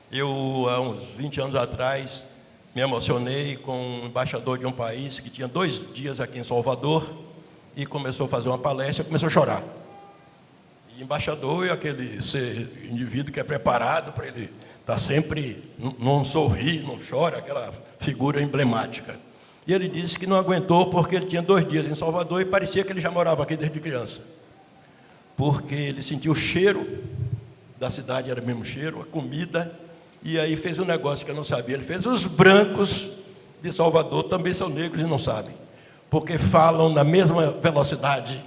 Eu, há uns 20 anos atrás, me emocionei com um embaixador de um país que tinha 2 dias aqui em Salvador e começou a fazer uma palestra, começou a chorar. E embaixador é aquele indivíduo que é preparado para ele estar sempre, não sorri, não chora, aquela figura emblemática. E ele disse que não aguentou porque ele tinha 2 dias em Salvador e parecia que ele já morava aqui desde criança. Porque ele sentiu o cheiro da cidade, era o mesmo cheiro, a comida, e aí fez um negócio que eu não sabia. Ele fez: os brancos de Salvador também são negros e não sabem, porque falam na mesma velocidade,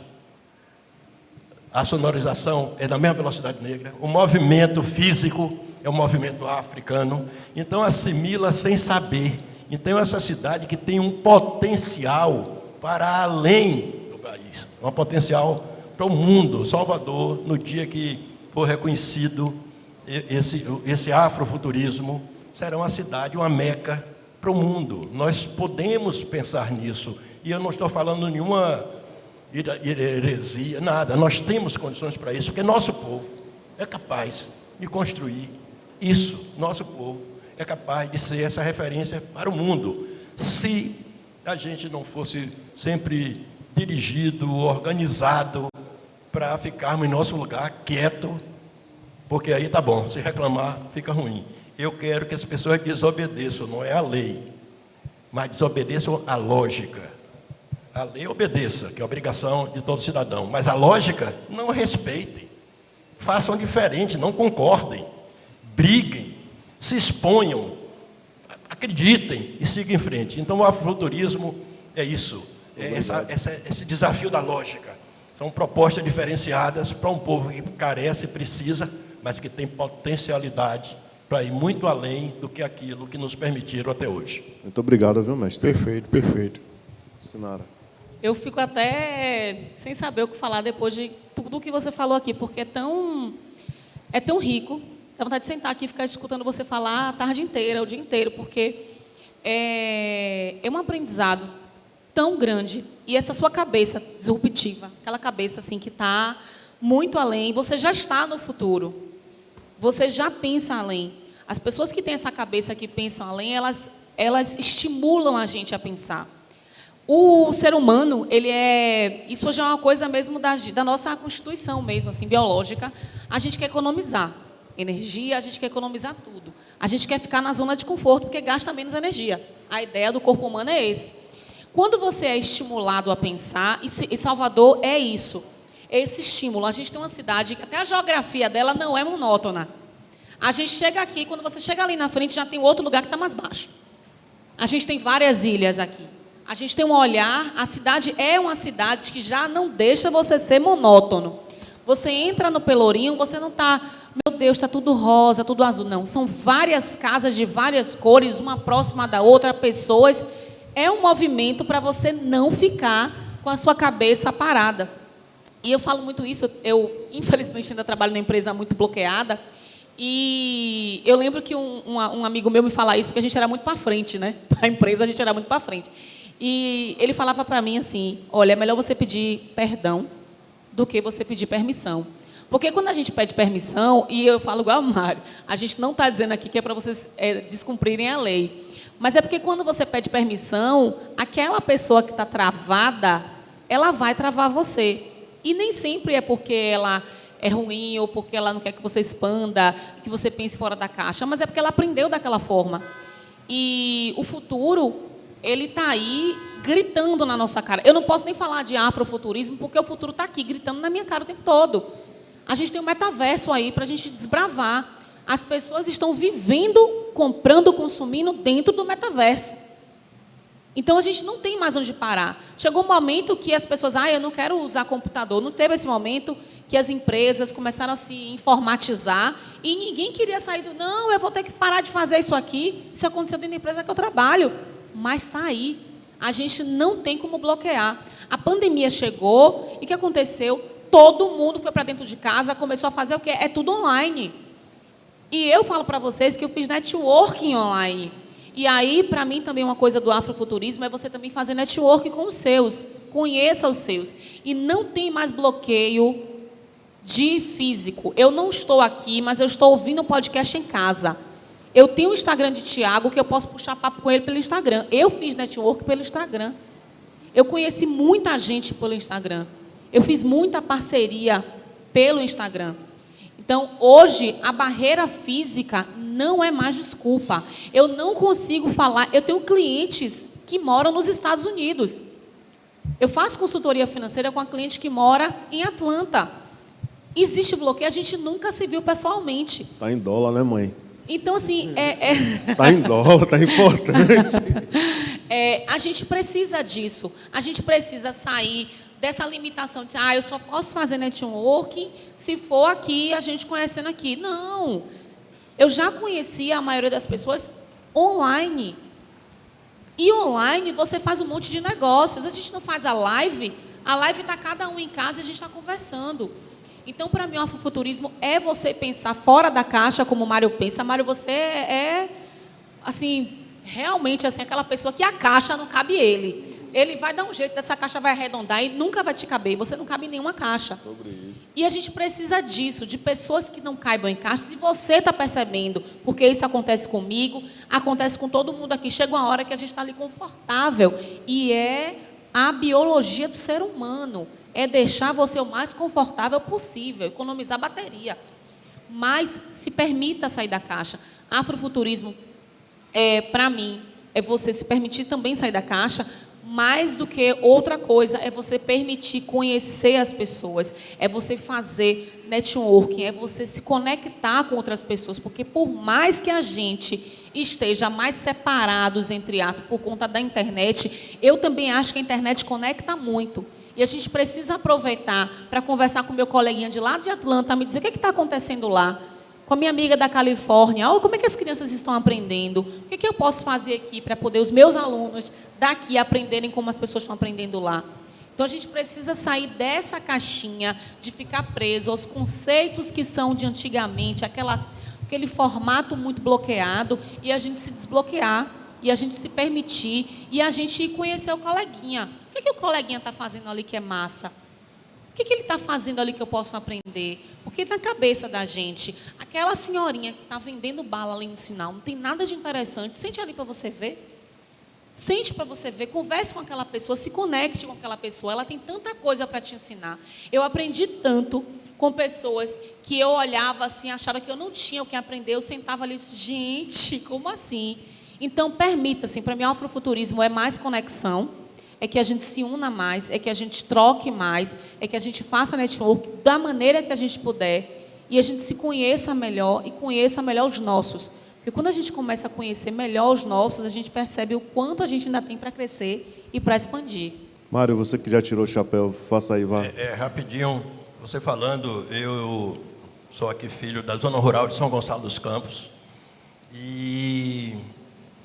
a sonorização é na mesma velocidade negra, o movimento físico é um movimento africano, então assimila sem saber. Então essa cidade que tem um potencial para além do país, um potencial para o mundo. Salvador, no dia que for reconhecido esse afrofuturismo, será uma cidade, uma meca para o mundo. Nós podemos pensar nisso, e eu não estou falando nenhuma heresia, nada. Nós temos condições para isso, porque nosso povo é capaz de construir isso. Nosso povo é capaz de ser essa referência para o mundo. Se a gente não fosse sempre dirigido, organizado, para ficarmos em nosso lugar, quieto, porque aí tá bom, se reclamar, fica ruim. Eu quero que as pessoas desobedeçam, não é a lei, mas desobedeçam a lógica. A lei obedeça, que é a obrigação de todo cidadão, mas a lógica, não respeitem. Façam diferente, não concordem. Briguem, se exponham, acreditem e sigam em frente. Então, o afrofuturismo é isso, esse desafio da lógica. São propostas diferenciadas para um povo que carece, precisa, mas que tem potencialidade para ir muito além do que aquilo que nos permitiram até hoje. Muito obrigado, viu, mestre? Perfeito, perfeito. Sinara. Eu fico até sem saber o que falar depois de tudo o que você falou aqui, porque é tão rico, Dá vontade de sentar aqui e ficar escutando você falar a tarde inteira, o dia inteiro, porque é um aprendizado tão grande. E essa sua cabeça disruptiva, aquela cabeça assim que está muito além, você já está no futuro. Você já pensa além. As pessoas que têm essa cabeça que pensam além, elas estimulam a gente a pensar. O ser humano, isso já é uma coisa mesmo da nossa constituição mesmo, assim, biológica. A gente quer economizar energia, a gente quer economizar tudo. A gente quer ficar na zona de conforto, porque gasta menos energia. A ideia do corpo humano é esse. Quando você é estimulado a pensar, e Salvador é isso, é esse estímulo. A gente tem uma cidade que até a geografia dela não é monótona. A gente chega aqui, quando você chega ali na frente, já tem outro lugar que está mais baixo. A gente tem várias ilhas aqui. A gente tem um olhar, a cidade é uma cidade que já não deixa você ser monótono. Você entra no Pelourinho, você não está, meu Deus, está tudo rosa, tudo azul. Não, são várias casas de várias cores, uma próxima da outra, pessoas. É um movimento para você não ficar com a sua cabeça parada. E eu falo muito isso, eu infelizmente ainda trabalho numa empresa muito bloqueada, e eu lembro que um amigo meu me fala isso, porque a gente era muito para frente, né? A empresa a gente era muito para frente. E ele falava para mim assim, olha, é melhor você pedir perdão do que você pedir permissão. Porque quando a gente pede permissão, e eu falo igual ao Mário, a gente não está dizendo aqui que é para vocês descumprirem a lei. Mas é porque quando você pede permissão, aquela pessoa que está travada, ela vai travar você. E nem sempre é porque ela é ruim ou porque ela não quer que você expanda, que você pense fora da caixa, mas é porque ela aprendeu daquela forma. E o futuro, ele está aí gritando na nossa cara. Eu não posso nem falar de afrofuturismo, porque o futuro está aqui, gritando na minha cara o tempo todo. A gente tem um metaverso aí para a gente desbravar. As pessoas estão vivendo, comprando, consumindo dentro do metaverso. Então, a gente não tem mais onde parar. Chegou um momento que as pessoas, eu não quero usar computador. Não teve esse momento que as empresas começaram a se informatizar e ninguém queria sair do, não, eu vou ter que parar de fazer isso aqui. Isso aconteceu dentro da empresa que eu trabalho. Mas está aí. A gente não tem como bloquear. A pandemia chegou e o que aconteceu? Todo mundo foi para dentro de casa, começou a fazer o quê? É tudo online. E eu falo para vocês que eu fiz networking online. E aí, para mim, também uma coisa do afrofuturismo é você também fazer network com os seus. Conheça os seus. E não tem mais bloqueio de físico. Eu não estou aqui, mas eu estou ouvindo um podcast em casa. Eu tenho o Instagram de Tiago, que eu posso puxar papo com ele pelo Instagram. Eu fiz network pelo Instagram. Eu conheci muita gente pelo Instagram. Eu fiz muita parceria pelo Instagram. Então, hoje, a barreira física não é mais desculpa. Eu não consigo falar. Eu tenho clientes que moram nos Estados Unidos. Eu faço consultoria financeira com a cliente que mora em Atlanta. Existe bloqueio, a gente nunca se viu pessoalmente. Está em dólar, né, mãe? Então, assim... Está em dólar, está importante. A gente precisa disso. A gente precisa sair dessa limitação de, eu só posso fazer networking se for aqui, a gente conhecendo aqui. Não. Eu já conhecia a maioria das pessoas online. E online você faz um monte de negócios. A gente não faz a live está cada um em casa e a gente está conversando. Então, para mim, o afrofuturismo é você pensar fora da caixa, como o Mário pensa. Mário, você assim, realmente assim, aquela pessoa que a caixa não cabe ele. Ele vai dar um jeito, essa caixa vai arredondar e nunca vai te caber. Você não cabe em nenhuma caixa. Sobre isso. E a gente precisa disso, de pessoas que não caibam em caixas. E você está percebendo, porque isso acontece comigo, acontece com todo mundo aqui. Chega uma hora que a gente está ali confortável. E é a biologia do ser humano. É deixar você o mais confortável possível, economizar bateria. Mas se permita sair da caixa. Afrofuturismo, para mim, é você se permitir também sair da caixa. Mais do que outra coisa, é você permitir conhecer as pessoas, é você fazer networking, é você se conectar com outras pessoas, porque por mais que a gente esteja mais separados, entre aspas, por conta da internet, eu também acho que a internet conecta muito. E a gente precisa aproveitar para conversar com o meu coleguinha de lá de Atlanta, me dizer o que está acontecendo lá. Com a minha amiga da Califórnia, como é que as crianças estão aprendendo? O que eu posso fazer aqui para poder os meus alunos daqui aprenderem como as pessoas estão aprendendo lá? Então, a gente precisa sair dessa caixinha de ficar preso aos conceitos que são de antigamente, aquele formato muito bloqueado, e a gente se desbloquear, e a gente se permitir, e a gente ir conhecer o coleguinha. O que o coleguinha está fazendo ali que é massa? O que ele está fazendo ali que eu posso aprender? Porque na cabeça da gente, aquela senhorinha que está vendendo bala ali no sinal, não tem nada de interessante, sente ali para você ver. Sente para você ver, converse com aquela pessoa, se conecte com aquela pessoa, ela tem tanta coisa para te ensinar. Eu aprendi tanto com pessoas que eu olhava assim, achava que eu não tinha o que aprender, eu sentava ali e disse, gente, como assim? Então, permita-se, para mim, o afrofuturismo é mais conexão, é que a gente se una mais, é que a gente troque mais, é que a gente faça network da maneira que a gente puder e a gente se conheça melhor e conheça melhor os nossos. Porque quando a gente começa a conhecer melhor os nossos, a gente percebe o quanto a gente ainda tem para crescer e para expandir. Mário, você que já tirou o chapéu, faça aí, vá. Rapidinho, você falando, eu sou aqui filho da zona rural de São Gonçalo dos Campos e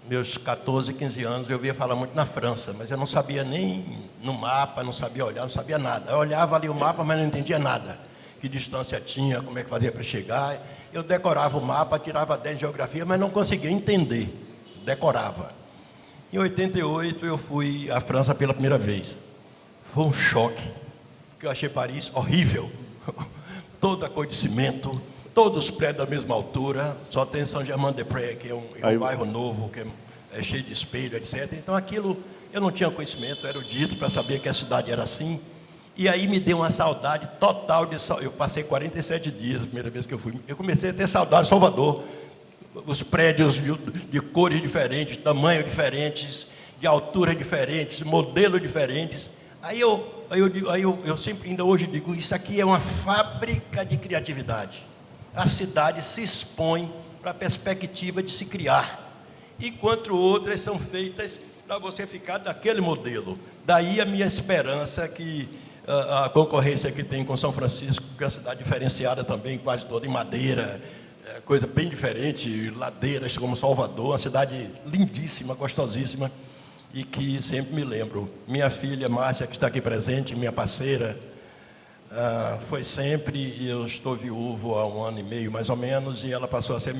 meus 14, 15 anos eu via falar muito na França, mas eu não sabia nem no mapa, não sabia olhar, não sabia nada. Eu olhava ali o mapa, mas não entendia nada. Que distância tinha, como é que fazia para chegar. Eu decorava o mapa, tirava 10 de geografia, mas não conseguia entender. Decorava. Em 88, eu fui à França pela primeira vez. Foi um choque, porque eu achei Paris horrível. Toda cor de cimento, todos os prédios da mesma altura, só tem Saint-Germain-des-Prés, que é um bairro novo, que é cheio de espelho, etc. Então, aquilo, eu não tinha conhecimento, era erudito para saber que a cidade era assim. E aí me deu uma saudade total de Salvador. Eu passei 47 dias, a primeira vez que eu fui. Eu comecei a ter saudade de Salvador. Os prédios de cores diferentes, tamanhos diferentes, de alturas diferentes, modelos diferentes. Aí eu sempre, ainda hoje digo, isso aqui é uma fábrica de criatividade. A cidade se expõe para a perspectiva de se criar. Enquanto outras são feitas para você ficar daquele modelo. Daí a minha esperança que a concorrência que tem com São Francisco, que é uma cidade diferenciada também, quase toda em madeira, coisa bem diferente, ladeiras como Salvador, uma cidade lindíssima, gostosíssima, e que sempre me lembro. Minha filha Márcia, que está aqui presente, minha parceira, foi sempre, e eu estou viúvo há 1 ano e meio, mais ou menos, e ela passou a ser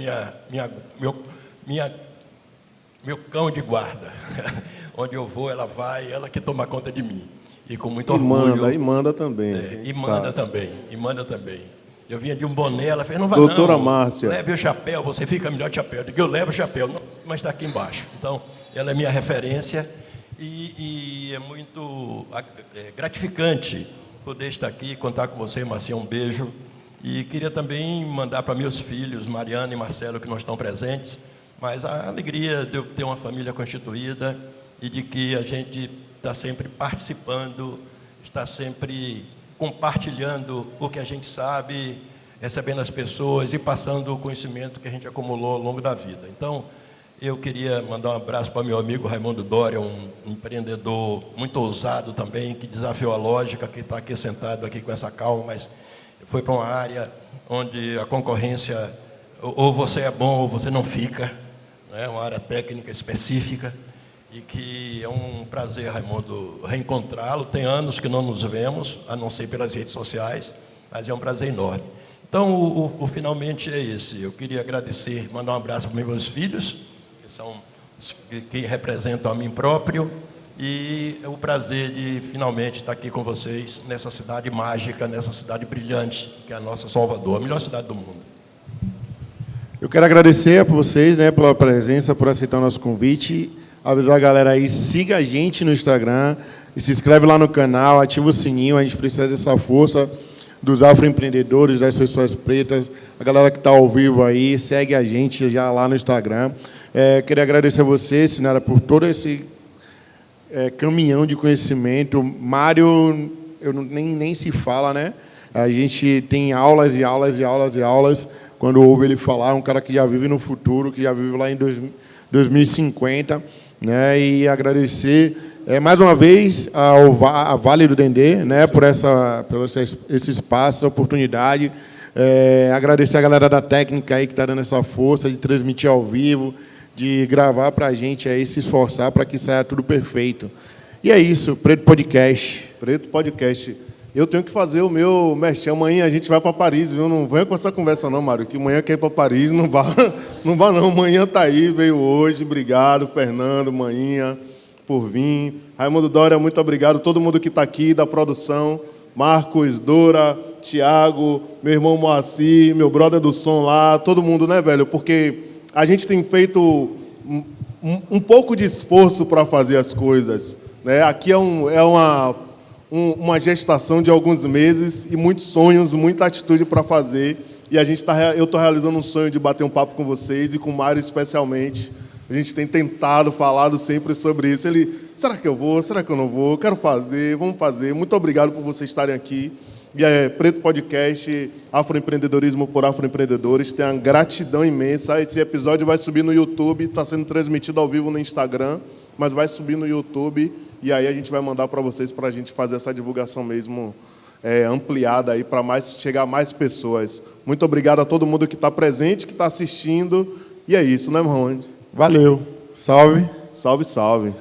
meu cão de guarda. Onde eu vou, ela vai, ela que toma conta de mim. E com muito orgulho. E manda também. E manda também. Eu vinha de um boné, ela fez, não vai Doutora não. Márcia. Leve o chapéu, você fica melhor de chapéu. Eu digo, eu levo o chapéu, não, mas está aqui embaixo. Então, ela é minha referência e é muito gratificante poder estar aqui, contar com você, Marcinha, um beijo. E queria também mandar para meus filhos, Mariana e Marcelo, que não estão presentes, mas a alegria de eu ter uma família constituída e de que a gente está sempre participando, está sempre compartilhando o que a gente sabe, recebendo as pessoas e passando o conhecimento que a gente acumulou ao longo da vida. Então, eu queria mandar um abraço para meu amigo Raimundo Doria, um empreendedor muito ousado também, que desafiou a lógica, que está aqui sentado aqui com essa calma, mas foi para uma área onde a concorrência, ou você é bom ou você não fica, né? Uma área técnica específica, e que é um prazer, Raimundo, reencontrá-lo. Tem anos que não nos vemos, a não ser pelas redes sociais, mas é um prazer enorme. Então, o finalmente é esse. Eu queria agradecer, mandar um abraço para meus filhos, que são que representam a mim próprio, e é o prazer de finalmente estar aqui com vocês nessa cidade mágica, nessa cidade brilhante, que é a nossa Salvador, a melhor cidade do mundo. Eu quero agradecer a vocês, né, pela presença, por aceitar o nosso convite. Avisar a galera aí, siga a gente no Instagram, e se inscreve lá no canal, ativa o sininho, a gente precisa dessa força dos afroempreendedores, das pessoas pretas, a galera que está ao vivo aí, segue a gente já lá no Instagram. Queria agradecer a você, Sinara, por todo esse caminhão de conhecimento. Mário, nem se fala, né? A gente tem aulas e aulas e aulas e aulas. Quando ouve ele falar, um cara que já vive no futuro, que já vive lá em 2050, né? E agradecer mais uma vez a Vale do Dendê, né? Por esse espaço, essa oportunidade. Agradecer a galera da técnica aí que está dando essa força de transmitir ao vivo, de gravar para a gente aí, se esforçar para que saia tudo perfeito. E é isso, Preto Podcast. Preto Podcast. eu tenho que fazer o meu merchan. Amanhã a gente vai para Paris, viu? Não venha com essa conversa não, Mário, que amanhã quer ir para Paris, não vá não. Amanhã tá aí, veio hoje. Obrigado, Fernando, Manhinha, por vir. Raimundo Dória, muito obrigado. Todo mundo que está aqui da produção. Marcos, Dora, Tiago, meu irmão Moacir, meu brother do som lá, todo mundo, né, velho? Porque a gente tem feito um pouco de esforço para fazer as coisas, né? Aqui é uma gestação de alguns meses e muitos sonhos, muita atitude para fazer. E eu estou realizando um sonho de bater um papo com vocês e com o Mário especialmente. A gente tem tentado, falado sempre sobre isso. Será que eu vou? Será que eu não vou? Quero fazer, vamos fazer. Muito obrigado por vocês estarem aqui. E Preto Podcast, Afroempreendedorismo por Afroempreendedores. Tenho uma gratidão imensa. Esse episódio vai subir no YouTube, está sendo transmitido ao vivo no Instagram, mas vai subir no YouTube. E aí a gente vai mandar para vocês, para a gente fazer essa divulgação mesmo ampliada aí, para chegar a mais pessoas. Muito obrigado a todo mundo que está presente, que está assistindo. E é isso, né, Marlon? Valeu. Salve. Salve, salve.